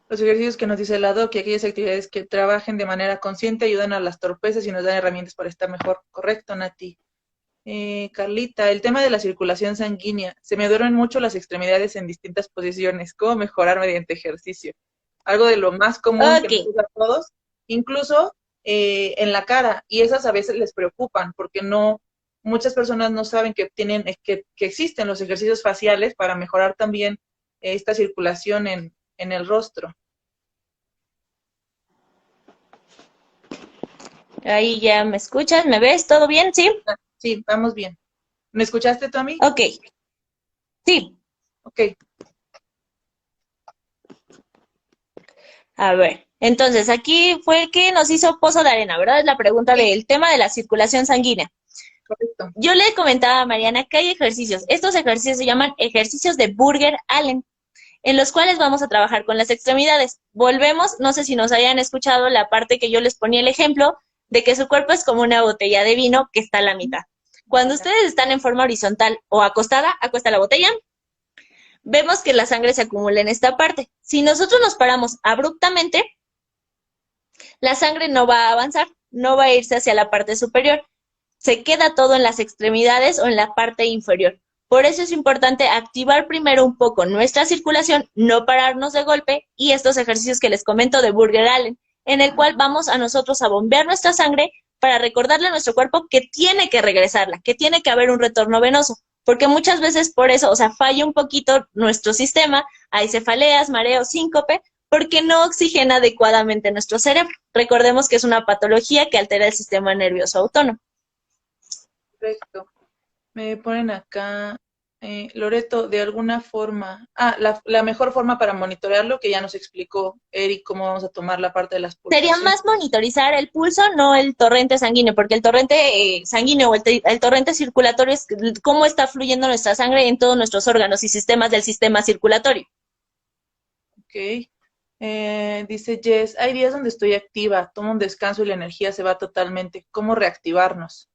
Los ejercicios que nos dice el lado, que aquellas actividades que trabajen de manera consciente ayudan a las torpezas y nos dan herramientas para estar mejor. Correcto, Nati. Carlita, el tema de la circulación sanguínea. Se me duermen mucho las extremidades en distintas posiciones. ¿Cómo mejorar mediante ejercicio? Algo de lo más común que Ok, nos pasa a todos, incluso en la cara. Y esas a veces les preocupan porque no, muchas personas no saben que tienen, que existen los ejercicios faciales para mejorar también esta circulación en el rostro. ahí ya me escuchas, ¿me ves? ¿Todo bien? ¿Sí? Sí, vamos bien. ¿Me escuchaste, Tommy? Ok, Sí, Ok, a ver. Entonces, aquí fue el que nos hizo Pozo de Arena, ¿verdad? Es la pregunta sí, del tema de la circulación sanguínea. correcto. Yo le comentaba a Mariana que hay ejercicios. Estos ejercicios se llaman ejercicios de Burger-Allen, en los cuales vamos a trabajar con las extremidades. Volvemos, no sé si nos hayan escuchado la parte que yo les ponía el ejemplo de que su cuerpo es como una botella de vino que está a la mitad. Cuando ustedes están en forma horizontal o acostada, acuesta la botella, vemos que la sangre se acumula en esta parte. Si nosotros nos paramos abruptamente, la sangre no va a avanzar, no va a irse hacia la parte superior, se queda todo en las extremidades o en la parte inferior. Por eso es importante activar primero un poco nuestra circulación, no pararnos de golpe y estos ejercicios que les comento de Burger Allen, en el cual vamos a nosotros a bombear nuestra sangre para recordarle a nuestro cuerpo que tiene que regresarla, que tiene que haber un retorno venoso, porque muchas veces por eso, o sea, falla un poquito nuestro sistema, hay cefaleas, mareos, síncope, porque no oxigena adecuadamente nuestro cerebro. Recordemos que es una patología que altera el sistema nervioso autónomo. Perfecto. Me ponen acá, Loreto, de alguna forma, la mejor forma para monitorearlo, que ya nos explicó Eric cómo vamos a tomar la parte de las Sería pulsaciones. más monitorizar el pulso, no el torrente sanguíneo, porque el torrente sanguíneo o el torrente circulatorio es cómo está fluyendo nuestra sangre en todos nuestros órganos y sistemas del sistema circulatorio. Ok. Dice Jess, hay días donde estoy activa, tomo un descanso y la energía se va totalmente. ¿Cómo reactivarnos?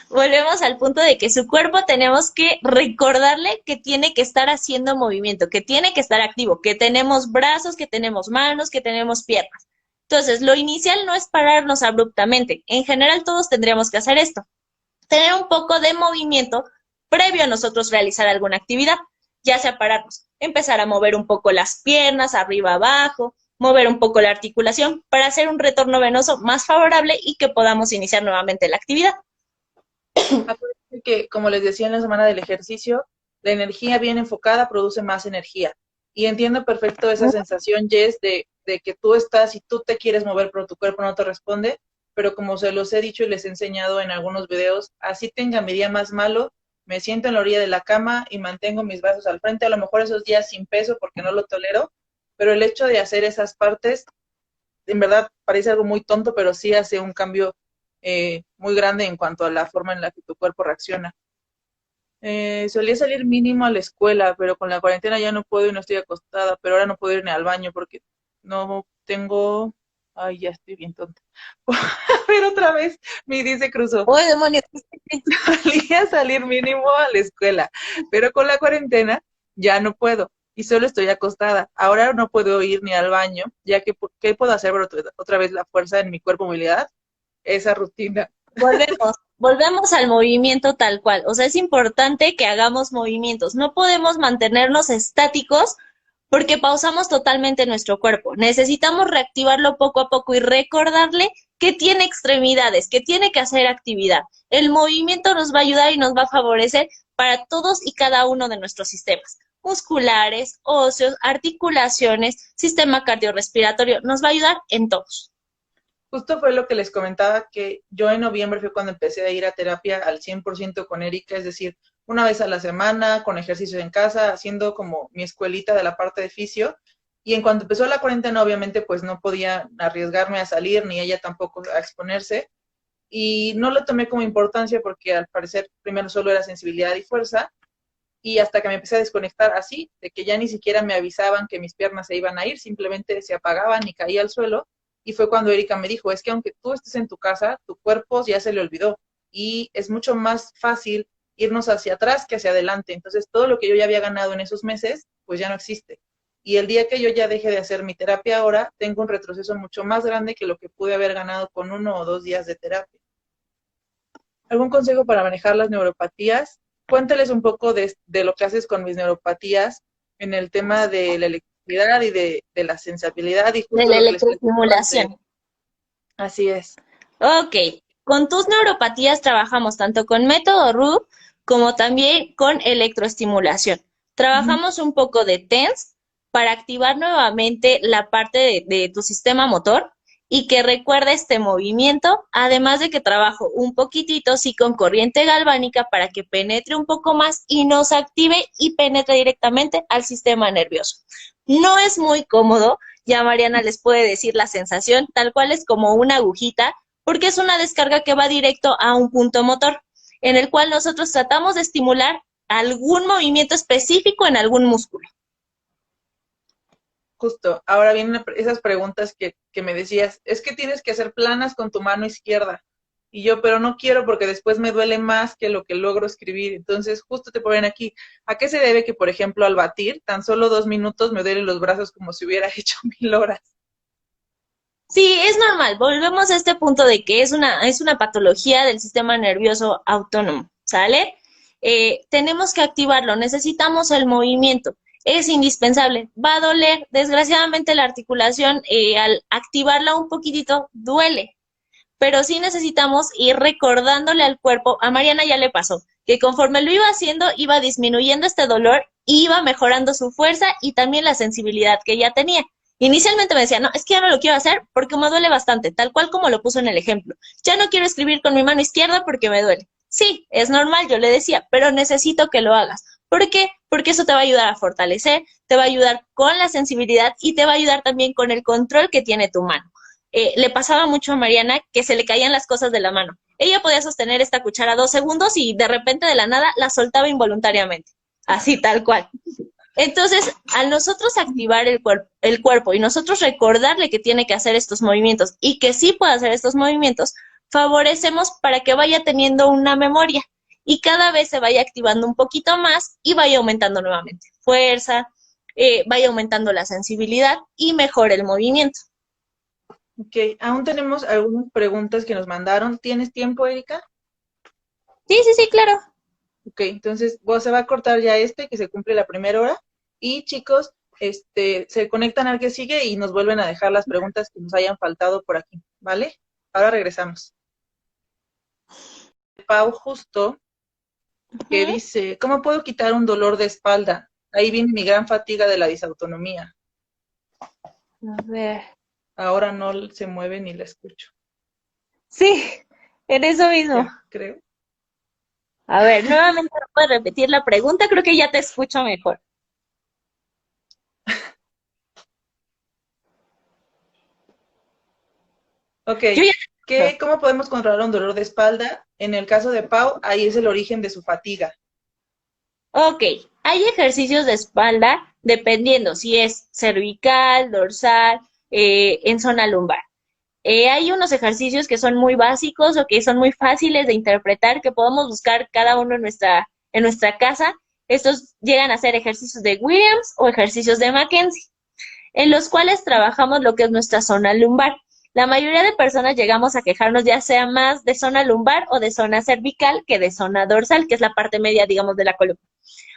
Volvemos al punto de que su cuerpo tenemos que recordarle que tiene que estar haciendo movimiento, que tiene que estar activo, que tenemos brazos, que tenemos manos, que tenemos piernas. Entonces, lo inicial no es pararnos abruptamente. En general, todos tendríamos que hacer esto. Tener un poco de movimiento previo a nosotros realizar alguna actividad, ya sea pararnos, empezar a mover un poco las piernas, arriba, abajo, mover un poco la articulación para hacer un retorno venoso más favorable y que podamos iniciar nuevamente la actividad. Acuérdense que, como les decía en la semana del ejercicio, la energía bien enfocada produce más energía. Y entiendo perfecto esa sensación, Jess, de que tú estás y tú te quieres mover, pero tu cuerpo no te responde. Pero como se los he dicho y les he enseñado en algunos videos, así tenga mi día más malo, me siento en la orilla de la cama y mantengo mis brazos al frente, a lo mejor esos días sin peso porque no lo tolero, pero el hecho de hacer esas partes, en verdad parece algo muy tonto, pero sí hace un cambio muy grande en cuanto a la forma en la que tu cuerpo reacciona. Solía salir mínimo a la escuela, pero con la cuarentena ya no puedo y no estoy acostada, pero ahora no puedo ir ni al baño porque no tengo... Ay, ya estoy bien tonta. A ver, otra vez, me dice Cruzo. ¡Uy, demonios! Solía salir mínimo a la escuela, pero con la cuarentena ya no puedo y solo estoy acostada. Ahora no puedo ir ni al baño, ya que ¿qué puedo hacer para otra vez la fuerza en mi cuerpo, movilidad? Esa rutina. Volvemos al movimiento tal cual. O sea, es importante que hagamos movimientos. No podemos mantenernos estáticos porque pausamos totalmente nuestro cuerpo. Necesitamos reactivarlo poco a poco y recordarle que tiene extremidades, que tiene que hacer actividad. El movimiento nos va a ayudar y nos va a favorecer para todos y cada uno de nuestros sistemas musculares, óseos, articulaciones, sistema cardiorrespiratorio. Nos va a ayudar en todos. Justo fue lo que les comentaba, que yo en noviembre fue cuando empecé a ir a terapia al 100% con Erika, es decir, una vez a la semana, con ejercicio en casa, haciendo como mi escuelita de la parte de fisio. Y en cuanto empezó la cuarentena, obviamente, pues no podía arriesgarme a salir, ni ella tampoco a exponerse. Y no lo tomé como importancia porque al parecer primero solo era sensibilidad y fuerza. Y hasta que me empecé a desconectar así, de que ya ni siquiera me avisaban que mis piernas se iban a ir, simplemente se apagaban y caía al suelo. Y fue cuando Erika me dijo, es que aunque tú estés en tu casa, tu cuerpo ya se le olvidó. Y es mucho más fácil irnos hacia atrás que hacia adelante. Entonces, todo lo que yo ya había ganado en esos meses, pues ya no existe. Y el día que yo ya deje de hacer mi terapia ahora, tengo un retroceso mucho más grande que lo que pude haber ganado con 1 o 2 días de terapia. ¿Algún consejo para manejar las neuropatías? Cuéntales un poco de lo que haces con mis neuropatías en el tema de la electricidad y de la sensibilidad y De justo la lo que les platicaba antes. electroestimulación. Así es. Ok, con tus neuropatías trabajamos tanto con método RUP como también con electroestimulación. Ujú. Trabajamos un poco de TENS para activar nuevamente la parte de tu sistema motor y que recuerda este movimiento, además de que trabajo un poquitito sí con corriente galvánica para que penetre un poco más y nos active y penetre directamente al sistema nervioso. No es muy cómodo, ya Mariana les puede decir la sensación, tal cual es como una agujita, porque es una descarga que va directo a un punto motor, en el cual nosotros tratamos de estimular algún movimiento específico en algún músculo. Justo, ahora vienen esas preguntas que me decías, es que tienes que hacer planas con tu mano izquierda. Y yo, pero no quiero porque después me duele más que lo que logro escribir. Entonces, justo te ponen aquí, ¿a qué se debe que, por ejemplo, al batir, tan solo 2 minutos me duelen los brazos como si hubiera hecho 1000 horas? Sí, es normal. Volvemos a este punto de que es una patología del sistema nervioso autónomo, ¿sale? Tenemos que activarlo, necesitamos el movimiento, es indispensable. Va a doler, desgraciadamente la articulación al activarla un poquitito duele, pero sí necesitamos ir recordándole al cuerpo. A Mariana ya le pasó, que conforme lo iba haciendo, iba disminuyendo este dolor, iba mejorando su fuerza y también la sensibilidad que ya tenía. Inicialmente me decía, no, es que ya no lo quiero hacer porque me duele bastante, tal cual como lo puso en el ejemplo. Ya no quiero escribir con mi mano izquierda porque me duele. Sí, es normal, yo le decía, pero necesito que lo hagas. ¿Por qué? Porque eso te va a ayudar a fortalecer, te va a ayudar con la sensibilidad y te va a ayudar también con el control que tiene tu mano. Le pasaba mucho a Mariana que se le caían las cosas de la mano. Ella podía sostener esta cuchara 2 segundos y de repente de la nada la soltaba involuntariamente, así tal cual. Entonces, al nosotros activar el cuerpo y nosotros recordarle que tiene que hacer estos movimientos y que sí puede hacer estos movimientos, favorecemos para que vaya teniendo una memoria y cada vez se vaya activando un poquito más y vaya aumentando nuevamente fuerza, vaya aumentando la sensibilidad y mejore el movimiento. Ok, aún tenemos algunas preguntas que nos mandaron. ¿Tienes tiempo, Erika? Sí, sí, sí, claro. Ok, entonces se va a cortar ya que se cumple la primera hora. Y chicos, se conectan al que sigue y nos vuelven a dejar las preguntas que nos hayan faltado por aquí, ¿vale? Ahora regresamos. Pau Justo, que dice, ¿cómo puedo quitar un dolor de espalda? Ahí viene mi gran fatiga de la disautonomía. A ver. Ahora no se mueve ni la escucho. Sí, en eso mismo. Ya, creo. A ver, nuevamente puedes repetir la pregunta, creo que ya te escucho mejor. Ok, Yo ya te escucho. ¿cómo podemos controlar un dolor de espalda? En el caso de Pau, ahí es el origen de su fatiga. Ok, hay ejercicios de espalda dependiendo si es cervical, dorsal, en zona lumbar. Hay unos ejercicios que son muy básicos o que son muy fáciles de interpretar, que podemos buscar cada uno en nuestra casa. Estos llegan a ser ejercicios de Williams o ejercicios de Mackenzie, en los cuales trabajamos lo que es nuestra zona lumbar. La mayoría de personas llegamos a quejarnos ya sea más de zona lumbar o de zona cervical que de zona dorsal, que es la parte media, digamos, de la columna.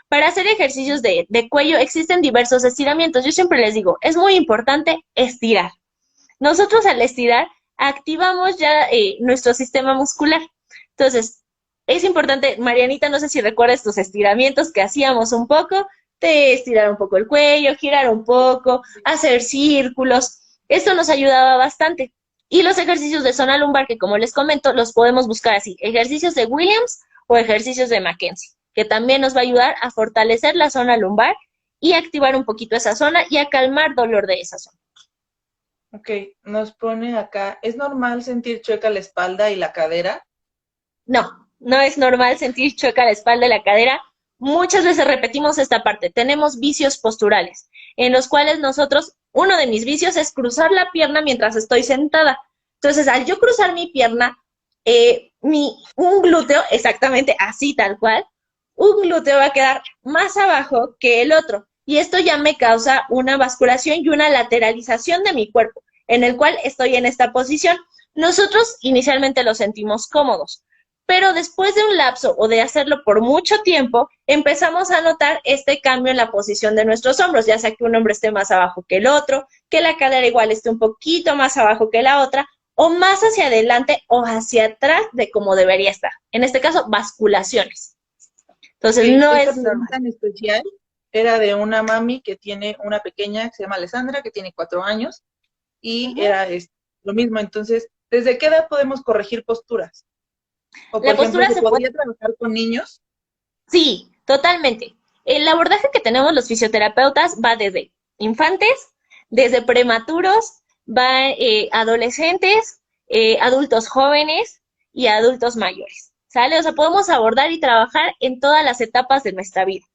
Para hacer ejercicios de cuello existen diversos estiramientos. Yo siempre les digo, es muy importante estirar. Nosotros al estirar activamos ya nuestro sistema muscular. Entonces, es importante, Marianita, no sé si recuerdas tus estiramientos que hacíamos un poco, de estirar un poco el cuello, girar un poco, hacer círculos. Esto nos ayudaba bastante. Y los ejercicios de zona lumbar, que como les comento, los podemos buscar así, ejercicios de Williams o ejercicios de Mackenzie, que también nos va a ayudar a fortalecer la zona lumbar y activar un poquito esa zona y a calmar dolor de esa zona. Ok, nos pone acá, ¿es normal sentir chueca la espalda y la cadera? No, no es normal sentir chueca la espalda y la cadera. Muchas veces repetimos esta parte. Tenemos vicios posturales, en los cuales nosotros, uno de mis vicios es cruzar la pierna mientras estoy sentada. Entonces, al yo cruzar mi pierna, un glúteo, exactamente así tal cual, un glúteo va a quedar más abajo que el otro. Y esto ya me causa una basculación y una lateralización de mi cuerpo, en el cual estoy en esta posición. Nosotros inicialmente lo sentimos cómodos, pero después de un lapso o de hacerlo por mucho tiempo, empezamos a notar este cambio en la posición de nuestros hombros, ya sea que un hombro esté más abajo que el otro, que la cadera igual esté un poquito más abajo que la otra, o más hacia adelante o hacia atrás de como debería estar. En este caso, basculaciones. Entonces, Okay. no Esta es normal. pregunta en especial era de una mami que tiene una pequeña que se llama Alessandra, que tiene 4 años, y Ujú. era lo mismo. Entonces, ¿desde qué edad podemos corregir posturas? O, por La ejemplo, postura ¿se se puede. podría trabajar con niños? Sí, totalmente. El abordaje que tenemos los fisioterapeutas va desde infantes, desde prematuros, va adolescentes, adultos jóvenes y adultos mayores. ¿Sale? O sea, podemos abordar y trabajar en todas las etapas de nuestra vida.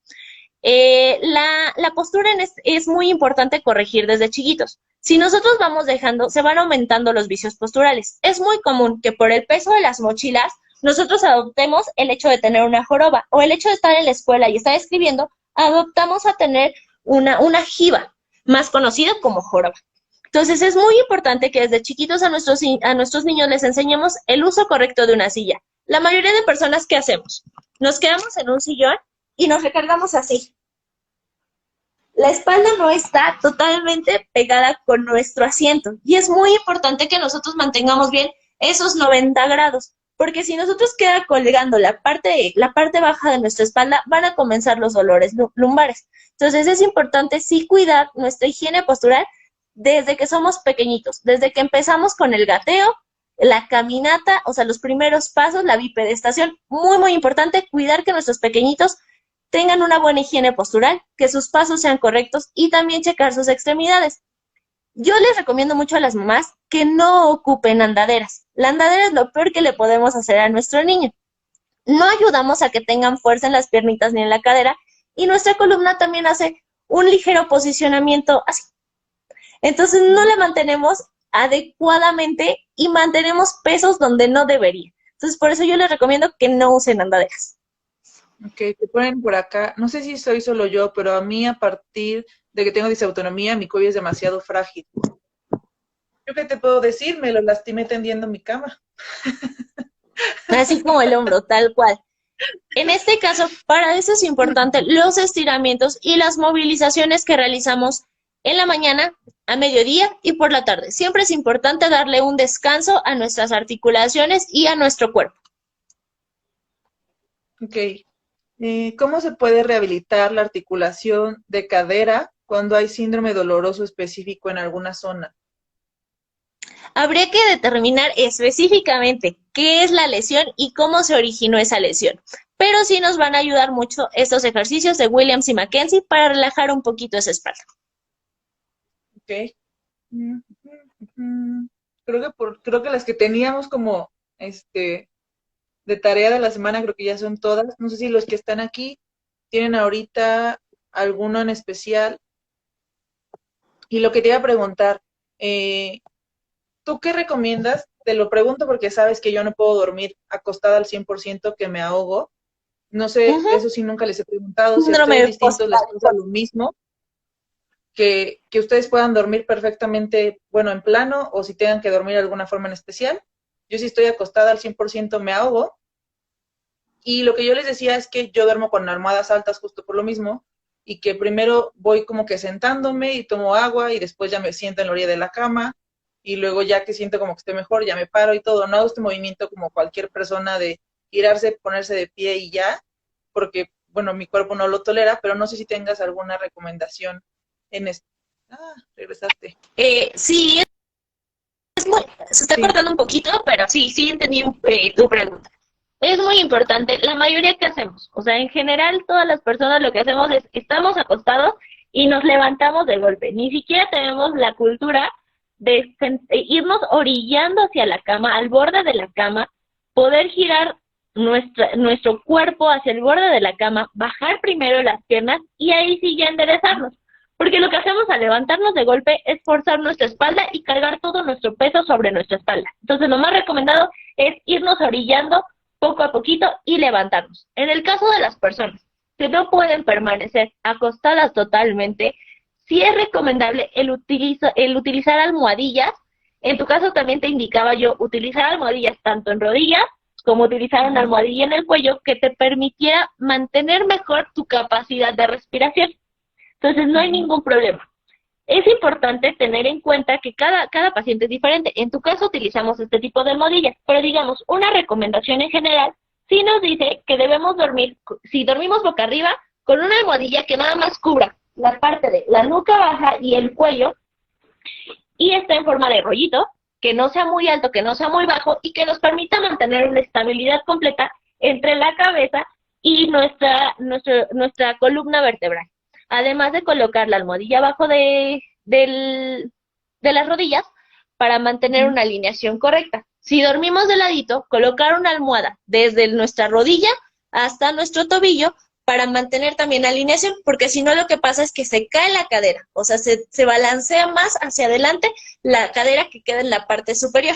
La postura es muy importante corregir desde chiquitos. Si nosotros vamos dejando, se van aumentando los vicios posturales. Es muy común que por el peso de las mochilas nosotros adoptemos el hecho de tener una joroba o el hecho de estar en la escuela y estar escribiendo, adoptamos a tener una jiba, más conocido como joroba. Entonces es muy importante que desde chiquitos a nuestros niños les enseñemos el uso correcto de una silla. La mayoría de personas, ¿qué hacemos? Nos quedamos en un sillón y nos recargamos así. La espalda no está totalmente pegada con nuestro asiento y es muy importante que nosotros mantengamos bien esos 90 grados, porque si nosotros queda colgando la parte baja de nuestra espalda, van a comenzar los dolores lumbares. Entonces es importante sí cuidar nuestra higiene postural desde que somos pequeñitos, desde que empezamos con el gateo, la caminata, o sea, los primeros pasos, la bipedestación. Muy, muy importante cuidar que nuestros pequeñitos tengan una buena higiene postural, que sus pasos sean correctos y también checar sus extremidades. Yo les recomiendo mucho a las mamás que no ocupen andaderas. La andadera es lo peor que le podemos hacer a nuestro niño. No ayudamos a que tengan fuerza en las piernitas ni en la cadera y nuestra columna también hace un ligero posicionamiento así. Entonces no la mantenemos adecuadamente y mantenemos pesos donde no debería. Entonces por eso yo les recomiendo que no usen andaderas. Ok, te ponen por acá, no sé si soy solo yo, pero a mí a partir de que tengo disautonomía, mi cuello es demasiado frágil. ¿Yo qué te puedo decir? Me lo lastimé tendiendo mi cama. Así como el hombro, tal cual. En este caso, para eso es importante los estiramientos y las movilizaciones que realizamos en la mañana, a mediodía y por la tarde. Siempre es importante darle un descanso a nuestras articulaciones y a nuestro cuerpo. Ok. ¿Cómo se puede rehabilitar la articulación de cadera cuando hay síndrome doloroso específico en alguna zona? Habría que determinar específicamente qué es la lesión y cómo se originó esa lesión. Pero sí nos van a ayudar mucho estos ejercicios de Williams y Mackenzie para relajar un poquito esa espalda. Ok. Creo que las que teníamos como de tarea de la semana creo que ya son todas. No sé si los que están aquí tienen ahorita alguno en especial. Y lo que te iba a preguntar, ¿tú qué recomiendas? Te lo pregunto porque sabes que yo no puedo dormir acostada al 100%, que me ahogo. No sé, eso sí nunca les he preguntado, si a ustedes Síndrome distintos les pasa lo mismo, que ustedes puedan dormir perfectamente, bueno, en plano, o si tengan que dormir de alguna forma en especial. Yo si estoy acostada al 100% me ahogo. Y lo que yo les decía es que yo duermo con almohadas altas justo por lo mismo, y que primero voy como que sentándome y tomo agua y después ya me siento en la orilla de la cama y luego ya que siento como que esté mejor ya me paro y todo. No hago este movimiento como cualquier persona de girarse, ponerse de pie y ya, porque bueno, mi cuerpo no lo tolera, pero no sé si tengas alguna recomendación en esto. Ah, regresaste. Sí, se está Sí. cortando un poquito, pero sí entendí tu pregunta. Es muy importante, la mayoría que hacemos, o sea, en general todas las personas lo que hacemos es, estamos acostados y nos levantamos de golpe. Ni siquiera tenemos la cultura de irnos orillando hacia la cama, al borde de la cama, poder girar nuestro cuerpo hacia el borde de la cama, bajar primero las piernas y ahí sí ya enderezarnos. Porque lo que hacemos al levantarnos de golpe es forzar nuestra espalda y cargar todo nuestro peso sobre nuestra espalda. Entonces lo más recomendado es irnos orillando poco a poquito y levantarnos. En el caso de las personas que no pueden permanecer acostadas totalmente, sí es recomendable el utilizar almohadillas. En tu caso también te indicaba yo utilizar almohadillas tanto en rodillas como utilizar una almohadilla en el cuello que te permitiera mantener mejor tu capacidad de respiración. Entonces no hay ningún problema. Es importante tener en cuenta que cada paciente es diferente. En tu caso utilizamos este tipo de almohadillas, pero digamos, una recomendación en general sí nos dice que debemos dormir, si dormimos boca arriba, con una almohadilla que nada más cubra la parte de la nuca baja y el cuello, y está en forma de rollito, que no sea muy alto, que no sea muy bajo y que nos permita mantener una estabilidad completa entre la cabeza y nuestra columna vertebral. Además de colocar la almohadilla abajo de las rodillas para mantener una alineación correcta. Si dormimos de ladito, colocar una almohada desde nuestra rodilla hasta nuestro tobillo para mantener también alineación, porque si no lo que pasa es que se cae la cadera, o sea, se balancea más hacia adelante la cadera que queda en la parte superior.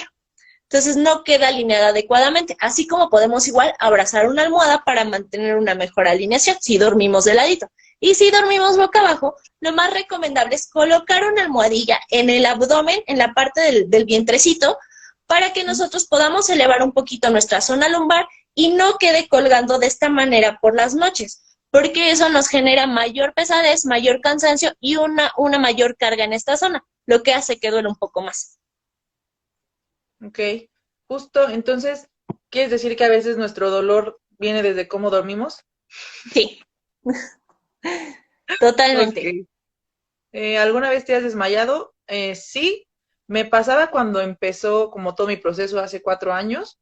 Entonces no queda alineada adecuadamente, así como podemos igual abrazar una almohada para mantener una mejor alineación si dormimos de ladito. Y si dormimos boca abajo, lo más recomendable es colocar una almohadilla en el abdomen, en la parte del vientrecito, para que nosotros podamos elevar un poquito nuestra zona lumbar y no quede colgando de esta manera por las noches, porque eso nos genera mayor pesadez, mayor cansancio y una mayor carga en esta zona, lo que hace que duele un poco más. Ok, justo, entonces, ¿quieres decir que a veces nuestro dolor viene desde cómo dormimos? Sí, totalmente. Okay. ¿Alguna vez te has desmayado? Sí, me pasaba cuando empezó como todo mi proceso hace 4 años,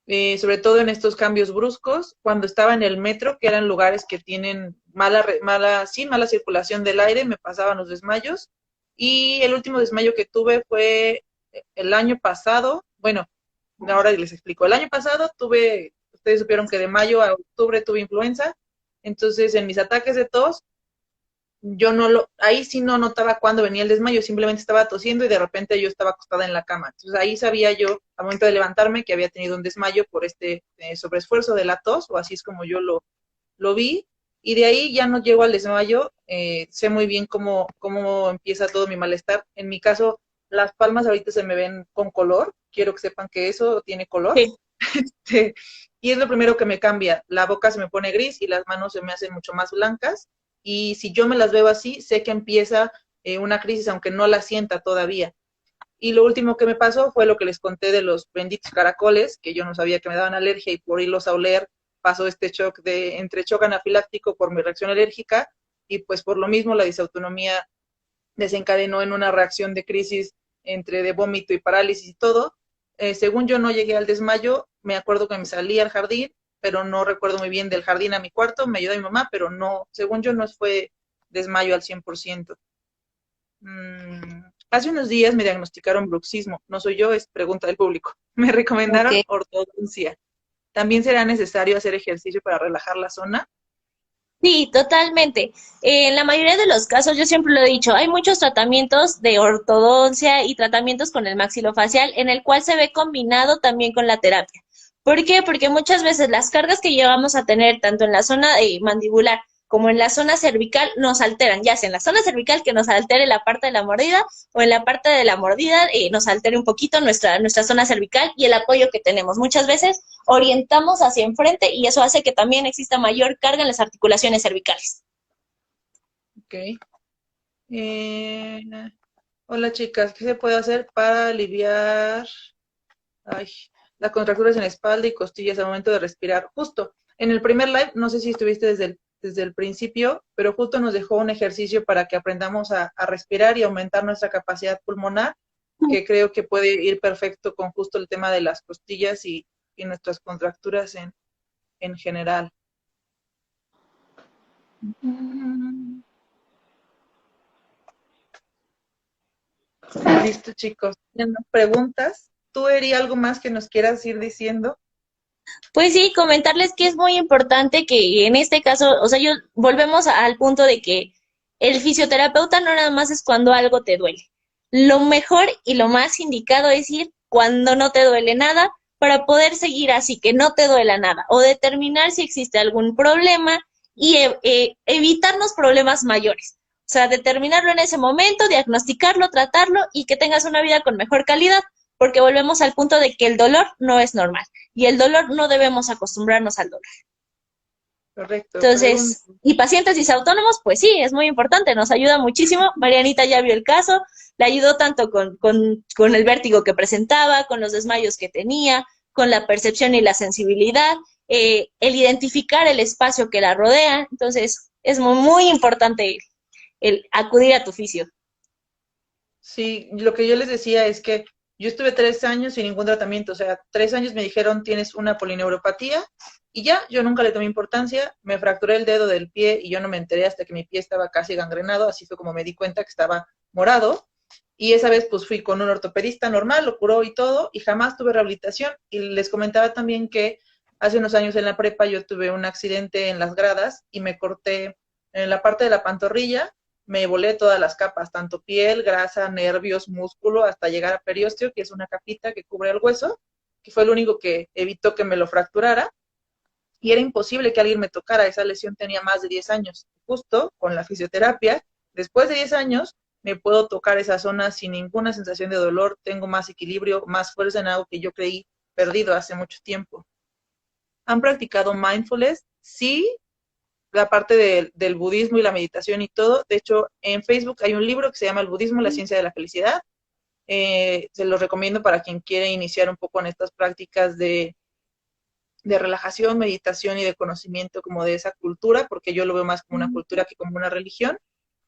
sobre todo en estos cambios bruscos, cuando estaba en el metro, que eran lugares que tienen mala circulación del aire, me pasaban los desmayos. Y el último desmayo que tuve fue el año pasado. Bueno, ahora les explico. El año pasado ustedes supieron que de mayo a octubre tuve influenza, entonces en mis ataques de tos, ahí sí no notaba cuándo venía el desmayo, simplemente estaba tosiendo y de repente yo estaba acostada en la cama. Entonces ahí sabía yo, al momento de levantarme, que había tenido un desmayo por este sobreesfuerzo de la tos, o así es como yo lo vi. Y de ahí ya no llego al desmayo, sé muy bien cómo empieza todo mi malestar. En mi caso, las palmas ahorita se me ven con color, quiero que sepan que eso tiene color. Sí. Y es lo primero que me cambia, la boca se me pone gris y las manos se me hacen mucho más blancas. Y si yo me las veo así, sé que empieza una crisis, aunque no la sienta todavía. Y lo último que me pasó fue lo que les conté de los benditos caracoles, que yo no sabía que me daban alergia y por irlos a oler pasó este shock entre shock anafiláctico por mi reacción alérgica y pues por lo mismo la disautonomía desencadenó en una reacción de crisis entre de vómito y parálisis y todo. Según yo no llegué al desmayo, me acuerdo que me salí al jardín, pero no recuerdo muy bien del jardín a mi cuarto, me ayudó mi mamá, pero no, según yo no fue desmayo al 100%. Hace unos días me diagnosticaron bruxismo, no soy yo, es pregunta del público. Me recomendaron Okay. ortodoncia. ¿También será necesario hacer ejercicio para relajar la zona? Sí, totalmente. En la mayoría de los casos, yo siempre lo he dicho, hay muchos tratamientos de ortodoncia y tratamientos con el maxilofacial en el cual se ve combinado también con la terapia. ¿Por qué? Porque muchas veces las cargas que llegamos a tener tanto en la zona mandibular como en la zona cervical nos alteran, ya sea en la zona cervical que nos altere la parte de la mordida o en la parte de la mordida nos altere un poquito nuestra zona cervical y el apoyo que tenemos. Muchas veces orientamos hacia enfrente y eso hace que también exista mayor carga en las articulaciones cervicales. Ok. Eh, Hola chicas, ¿qué se puede hacer para aliviar las contracturas en la espalda y costillas al momento de respirar? Justo, en el primer live, no sé si estuviste desde el principio, pero justo nos dejó un ejercicio para que aprendamos a respirar y aumentar nuestra capacidad pulmonar, que creo que puede ir perfecto con justo el tema de las costillas y nuestras contracturas en general. Listo, chicos. ¿Tienen preguntas? ¿Tú, Eri, algo más que nos quieras ir diciendo? Pues sí, comentarles que es muy importante que en este caso, o sea, volvemos al punto de que el fisioterapeuta no nada más es cuando algo te duele. Lo mejor y lo más indicado es ir cuando no te duele nada para poder seguir así, que no te duela nada, o determinar si existe algún problema y evitarnos problemas mayores. O sea, determinarlo en ese momento, diagnosticarlo, tratarlo y que tengas una vida con mejor calidad, porque volvemos al punto de que el dolor no es normal y el dolor no debemos acostumbrarnos al dolor. Correcto. Entonces, y pacientes disautónomos, pues sí, es muy importante, nos ayuda muchísimo. Marianita ya vio el caso, le ayudó tanto con el vértigo que presentaba, con los desmayos que tenía, con la percepción y la sensibilidad, el identificar el espacio que la rodea. Entonces, es muy importante el acudir a tu fisio. Sí, lo que yo les decía es que Yo estuve 3 años sin ningún tratamiento, o sea, 3 años me dijeron tienes una polineuropatía y ya, yo nunca le tomé importancia, me fracturé el dedo del pie y yo no me enteré hasta que mi pie estaba casi gangrenado, así fue como me di cuenta que estaba morado y esa vez pues fui con un ortopedista normal, lo curó y todo y jamás tuve rehabilitación y les comentaba también que hace unos años en la prepa yo tuve un accidente en las gradas y me corté en la parte de la pantorrilla, me volé todas las capas, tanto piel, grasa, nervios, músculo, hasta llegar a periósteo, que es una capita que cubre el hueso, que fue lo único que evitó que me lo fracturara. Y era imposible que alguien me tocara, esa lesión tenía más de 10 años. Justo con la fisioterapia, después de 10 años, me puedo tocar esa zona sin ninguna sensación de dolor, tengo más equilibrio, más fuerza en algo que yo creí perdido hace mucho tiempo. ¿Han practicado mindfulness? Sí, la parte del budismo y la meditación y todo. De hecho, en Facebook hay un libro que se llama El budismo, la ciencia de la felicidad. Se lo recomiendo para quien quiere iniciar un poco en estas prácticas de relajación, meditación y de conocimiento como de esa cultura, porque yo lo veo más como una cultura que como una religión.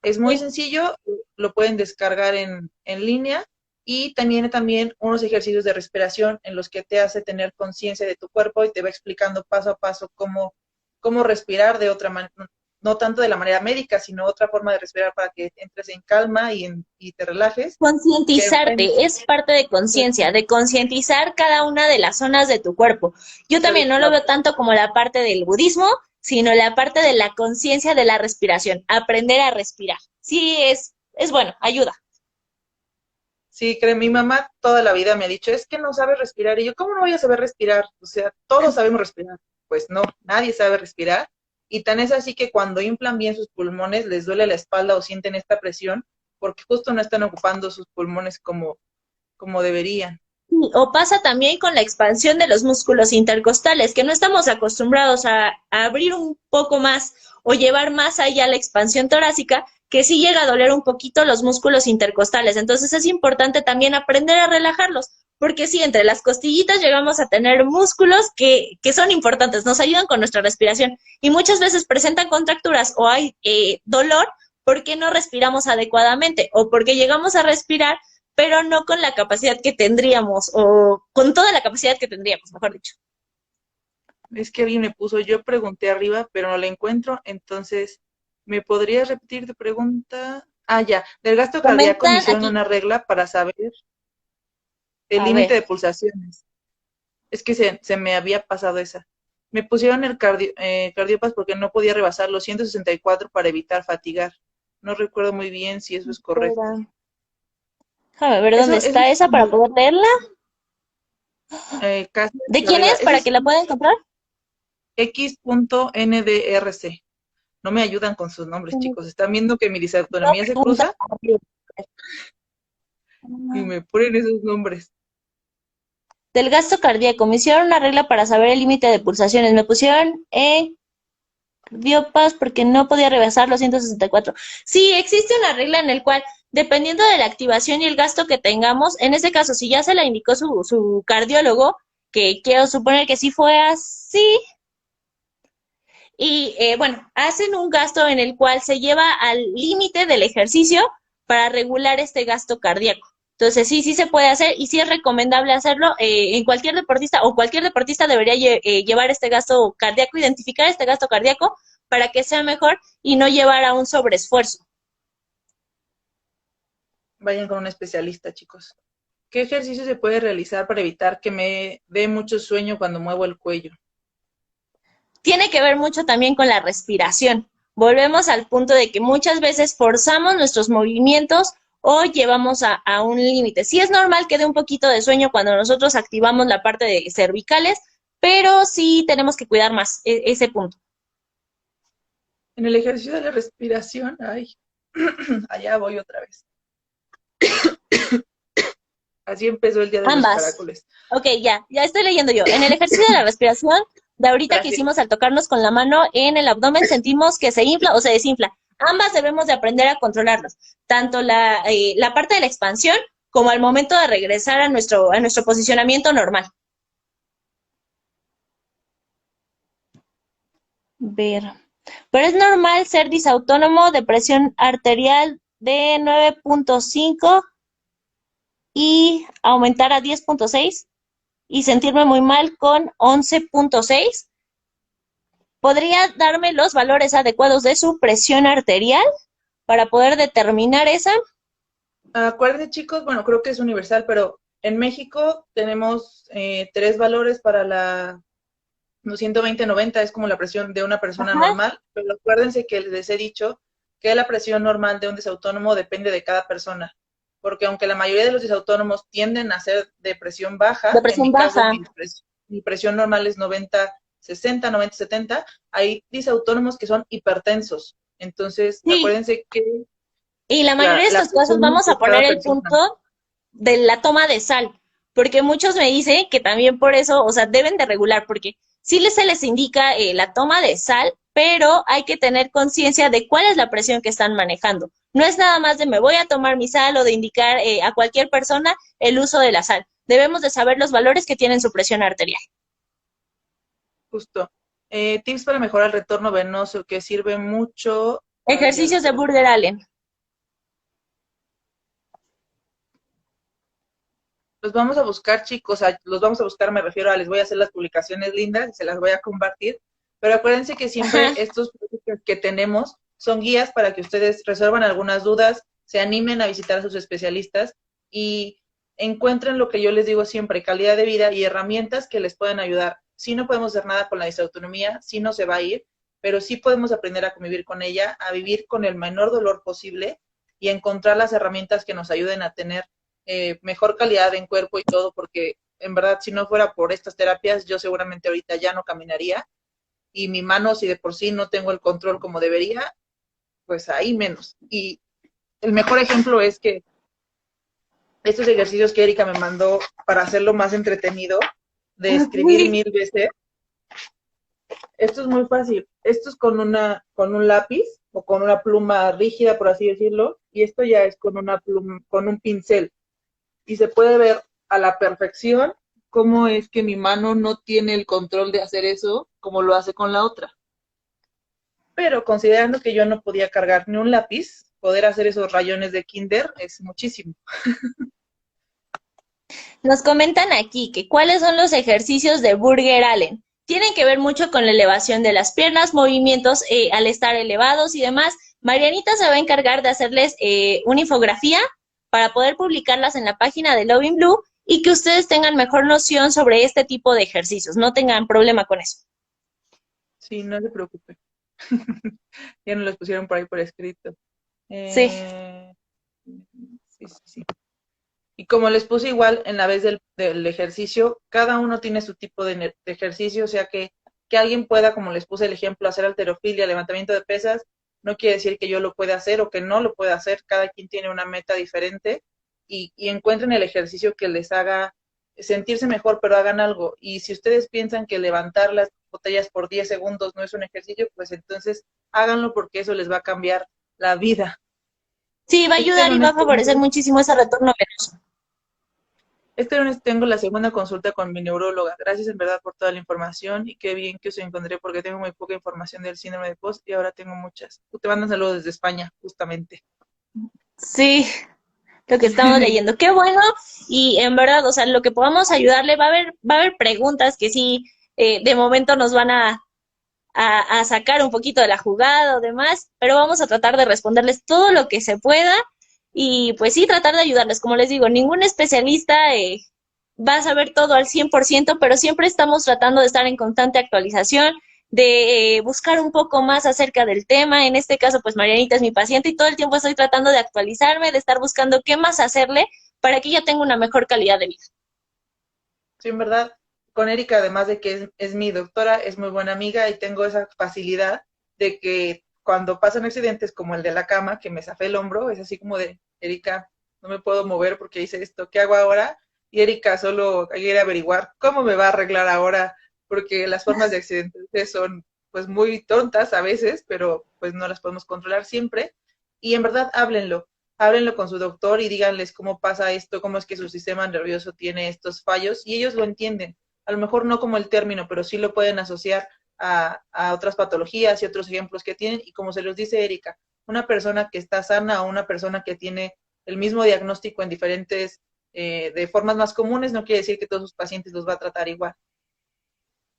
Es muy sencillo, lo pueden descargar en línea y también unos ejercicios de respiración en los que te hace tener conciencia de tu cuerpo y te va explicando paso a paso cómo respirar de otra manera, no tanto de la manera médica, sino otra forma de respirar para que entres en calma y te relajes. Concientizarte, es parte de conciencia, de concientizar cada una de las zonas de tu cuerpo. Yo también no lo veo tanto como la parte del budismo, sino la parte de la conciencia de la respiración, aprender a respirar. Sí, es bueno, ayuda. Sí, creo, mi mamá toda la vida me ha dicho, es que no sabes respirar. Y yo, ¿cómo no voy a saber respirar? O sea, todos sabemos respirar. Pues no, nadie sabe respirar. Y tan es así que cuando inflan bien sus pulmones, les duele la espalda o sienten esta presión, porque justo no están ocupando sus pulmones como deberían. O pasa también con la expansión de los músculos intercostales, que no estamos acostumbrados a abrir un poco más o llevar más allá la expansión torácica, que sí llega a doler un poquito los músculos intercostales. Entonces es importante también aprender a relajarlos, porque sí, entre las costillitas llegamos a tener músculos que son importantes, nos ayudan con nuestra respiración y muchas veces presentan contracturas o hay dolor porque no respiramos adecuadamente o porque llegamos a respirar pero no con la capacidad que tendríamos, o con toda la capacidad que tendríamos, mejor dicho. Es que alguien me puso, yo pregunté arriba, pero no la encuentro, entonces, ¿me podrías repetir tu pregunta? Ah, ya, del gasto cardíaco me hicieron Aquí. una regla para saber el A límite ver. de pulsaciones. Es que se me había pasado esa. Me pusieron el cardiopas porque no podía rebasar los 164 para evitar fatigar. No recuerdo muy bien si eso es correcto. Déjame ver Eso dónde es está esa para poder leerla. casi ¿De la quién regla. es? Ese Para es que la pueda encontrar. X.ndrc. No me ayudan con sus nombres, chicos. Están viendo que mi disautonomía se cruza y me ponen esos nombres. Del gasto cardíaco. Me hicieron una regla para saber el límite de pulsaciones. Me pusieron cardiopas porque no podía rebasar los 164. Sí, existe una regla en el cual, dependiendo de la activación y el gasto que tengamos, en ese caso, si ya se la indicó su cardiólogo, que quiero suponer que sí fue así, y bueno, hacen un gasto en el cual se lleva al límite del ejercicio para regular este gasto cardíaco. Entonces, sí se puede hacer y sí es recomendable hacerlo en cualquier deportista o cualquier deportista debería llevar este gasto cardíaco, identificar este gasto cardíaco para que sea mejor y no llevar a un sobreesfuerzo. Vayan con un especialista, chicos. ¿Qué ejercicio se puede realizar para evitar que me dé mucho sueño cuando muevo el cuello? Tiene que ver mucho también con la respiración. Volvemos al punto de que muchas veces forzamos nuestros movimientos o llevamos a un límite. Sí es normal que dé un poquito de sueño cuando nosotros activamos la parte de cervicales, pero sí tenemos que cuidar más ese punto. En el ejercicio de la respiración, ay, allá voy otra vez. Así empezó el día de los caracoles. Ok, ya estoy leyendo yo. En el ejercicio de la respiración, de ahorita que hicimos al tocarnos con la mano en el abdomen, sentimos que se infla o se desinfla. Ambas debemos de aprender a controlarlos, tanto la parte de la expansión como al momento de regresar a nuestro posicionamiento normal. Ver. Pero es normal ser disautónomo de presión arterial de 9.5 y aumentar a 10.6 y sentirme muy mal con 11.6. ¿Podría darme los valores adecuados de su presión arterial para poder determinar esa? Acuérdense, chicos, bueno, creo que es universal, pero en México tenemos 3 valores para la 120/90, es como la presión de una persona Ajá. normal, pero acuérdense que les he dicho que la presión normal de un desautónomo depende de cada persona, porque aunque la mayoría de los desautónomos tienden a ser de presión De baja, en presión mi caso baja. mi presión normal es 90/60, 90/70, hay desautónomos que son hipertensos, entonces Sí, acuérdense que y la mayoría de la estos casos presión vamos a es poner cada el persona. punto de la toma de sal, porque muchos me dicen que también por eso, o sea, deben de regular, porque sí se les indica la toma de sal, pero hay que tener conciencia de cuál es la presión que están manejando. No es nada más de me voy a tomar mi sal o de indicar a cualquier persona el uso de la sal. Debemos de saber los valores que tienen su presión arterial. Justo. Tips para mejorar el retorno venoso, que sirve mucho. Ay, ya lo Ejercicios de perdí. Burger Allen. Los vamos a buscar, chicos. Los vamos a buscar, me refiero a les voy a hacer las publicaciones lindas y se las voy a compartir. Pero acuérdense que siempre Ajá. estos productos que tenemos son guías para que ustedes resuelvan algunas dudas, se animen a visitar a sus especialistas y encuentren lo que yo les digo siempre, calidad de vida y herramientas que les puedan ayudar. Sí no podemos hacer nada con la disautonomía, sí no se va a ir, pero sí podemos aprender a convivir con ella, a vivir con el menor dolor posible y encontrar las herramientas que nos ayuden a tener mejor calidad en cuerpo y todo, porque en verdad si no fuera por estas terapias, yo seguramente ahorita ya no caminaría y mi mano, si de por sí no tengo el control como debería, pues ahí menos. Y el mejor ejemplo es que estos ejercicios que Erika me mandó para hacerlo más entretenido, de escribir Ok. 1000 veces, esto es muy fácil. Esto es con un lápiz o con una pluma rígida, por así decirlo, y esto ya es con una pluma, con un pincel. Y se puede ver a la perfección cómo es que mi mano no tiene el control de hacer eso como lo hace con la otra. Pero considerando que yo no podía cargar ni un lápiz, poder hacer esos rayones de kinder es muchísimo. Nos comentan aquí que cuáles son los ejercicios de Burger Allen. Tienen que ver mucho con la elevación de las piernas, movimientos al estar elevados y demás. Marianita se va a encargar de hacerles una infografía para poder publicarlas en la página de Loving Blue y que ustedes tengan mejor noción sobre este tipo de ejercicios. No tengan problema con eso. Sí, no se preocupe. Ya nos los pusieron por ahí por escrito. Sí. Eh, sí, sí, sí. Y como les puse igual en la vez del ejercicio, cada uno tiene su tipo de ejercicio, o sea que alguien pueda, como les puse el ejemplo, hacer halterofilia, levantamiento de pesas, no quiere decir que yo lo pueda hacer o que no lo pueda hacer, cada quien tiene una meta diferente y encuentren el ejercicio que les haga sentirse mejor, pero hagan algo. Y si ustedes piensan que levantar las botellas por 10 segundos no es un ejercicio, pues entonces háganlo porque eso les va a cambiar la vida. Sí, va a Este ayudar y va a lunes favorecer tengo muchísimo ese retorno venoso. Este lunes tengo la segunda consulta con mi neuróloga. Gracias en verdad por toda la información y qué bien que os encontré porque tengo muy poca información del síndrome de Post y ahora tengo muchas. Te mandan saludos desde España, justamente. Sí, lo que estamos leyendo. Qué bueno, y en verdad, o sea, lo que podamos ayudarle, va a haber preguntas que sí, de momento nos van a sacar un poquito de la jugada o demás, pero vamos a tratar de responderles todo lo que se pueda y pues sí, tratar de ayudarles. Como les digo, ningún especialista va a saber todo al 100%, pero siempre estamos tratando de estar en constante actualización, de buscar un poco más acerca del tema. En este caso, pues Marianita es mi paciente y todo el tiempo estoy tratando de actualizarme, de estar buscando qué más hacerle para que ella tenga una mejor calidad de vida. Sí, en verdad, con Erika, además de que es mi doctora, es muy buena amiga y tengo esa facilidad de que cuando pasan accidentes como el de la cama, que me zafé el hombro, es así como de, Erika, no me puedo mover porque hice esto, ¿qué hago ahora? Y Erika solo quiere averiguar cómo me va a arreglar ahora, porque las formas de accidentes son pues muy tontas a veces, pero pues no las podemos controlar siempre. Y en verdad, háblenlo con su doctor y díganles cómo pasa esto, cómo es que su sistema nervioso tiene estos fallos y ellos lo entienden. A lo mejor no como el término, pero sí lo pueden asociar a otras patologías y otros ejemplos que tienen. Y como se los dice Erika, una persona que está sana o una persona que tiene el mismo diagnóstico en diferentes de formas más comunes, no quiere decir que todos sus pacientes los va a tratar igual.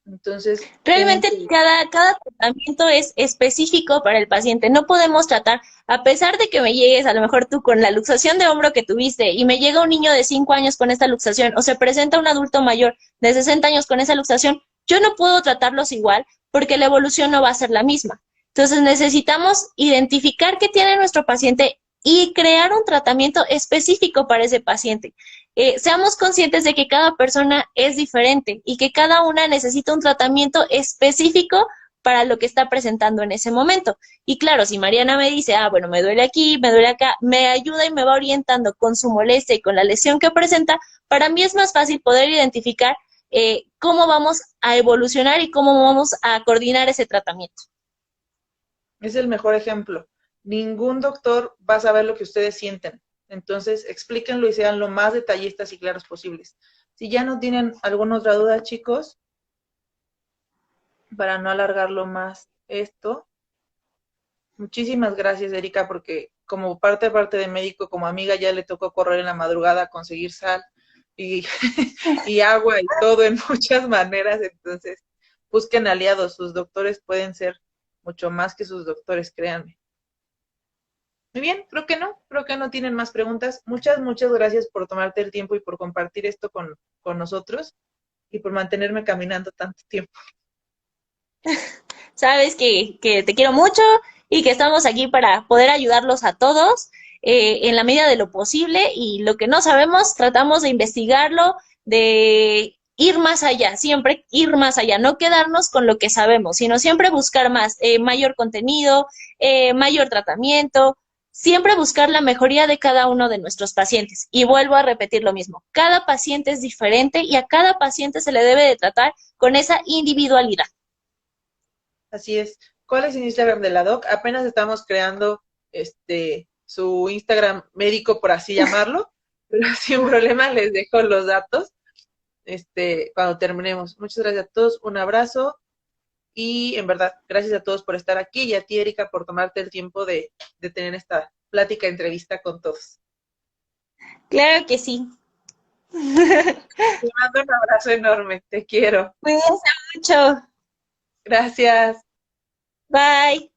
Entonces, tienen Realmente que... cada tratamiento es específico para el paciente. No podemos tratar, a pesar de que me llegues a lo mejor tú con la luxación de hombro que tuviste y me llega un niño de 5 años con esta luxación o se presenta un adulto mayor de 60 años con esa luxación, yo no puedo tratarlos igual porque la evolución no va a ser la misma. Entonces necesitamos identificar qué tiene nuestro paciente y crear un tratamiento específico para ese paciente. Seamos conscientes de que cada persona es diferente y que cada una necesita un tratamiento específico para lo que está presentando en ese momento. Y claro, si Mariana me dice, ah, bueno, me duele aquí, me duele acá, me ayuda y me va orientando con su molestia y con la lesión que presenta, para mí es más fácil poder identificar cómo vamos a evolucionar y cómo vamos a coordinar ese tratamiento. Es el mejor ejemplo. Ningún doctor va a saber lo que ustedes sienten. Entonces, explíquenlo y sean lo más detallistas y claros posibles. Si ya no tienen alguna otra duda, chicos, para no alargarlo más esto, muchísimas gracias, Erika, porque como parte de médico, como amiga, ya le tocó correr en la madrugada a conseguir sal y, y agua y todo en muchas maneras. Entonces, busquen aliados. Sus doctores pueden ser mucho más que sus doctores, créanme. Muy bien, creo que no tienen más preguntas. Muchas gracias por tomarte el tiempo y por compartir esto con nosotros y por mantenerme caminando tanto tiempo. Sabes que te quiero mucho y que estamos aquí para poder ayudarlos a todos en la medida de lo posible y lo que no sabemos tratamos de investigarlo, de ir más allá, siempre ir más allá, no quedarnos con lo que sabemos, sino siempre buscar más, mayor contenido, mayor tratamiento, siempre buscar la mejoría de cada uno de nuestros pacientes. Y vuelvo a repetir lo mismo, cada paciente es diferente y a cada paciente se le debe de tratar con esa individualidad. Así es. ¿Cuál es el Instagram de la doc? Apenas estamos creando su Instagram médico, por así llamarlo, pero sin problema les dejo los datos cuando terminemos. Muchas gracias a todos, un abrazo y en verdad, gracias a todos por estar aquí y a ti, Erika, por tomarte el tiempo de tener esta plática, entrevista con todos. Claro que sí. Te mando un abrazo enorme, te quiero. Cuídense mucho. Gracias. Bye.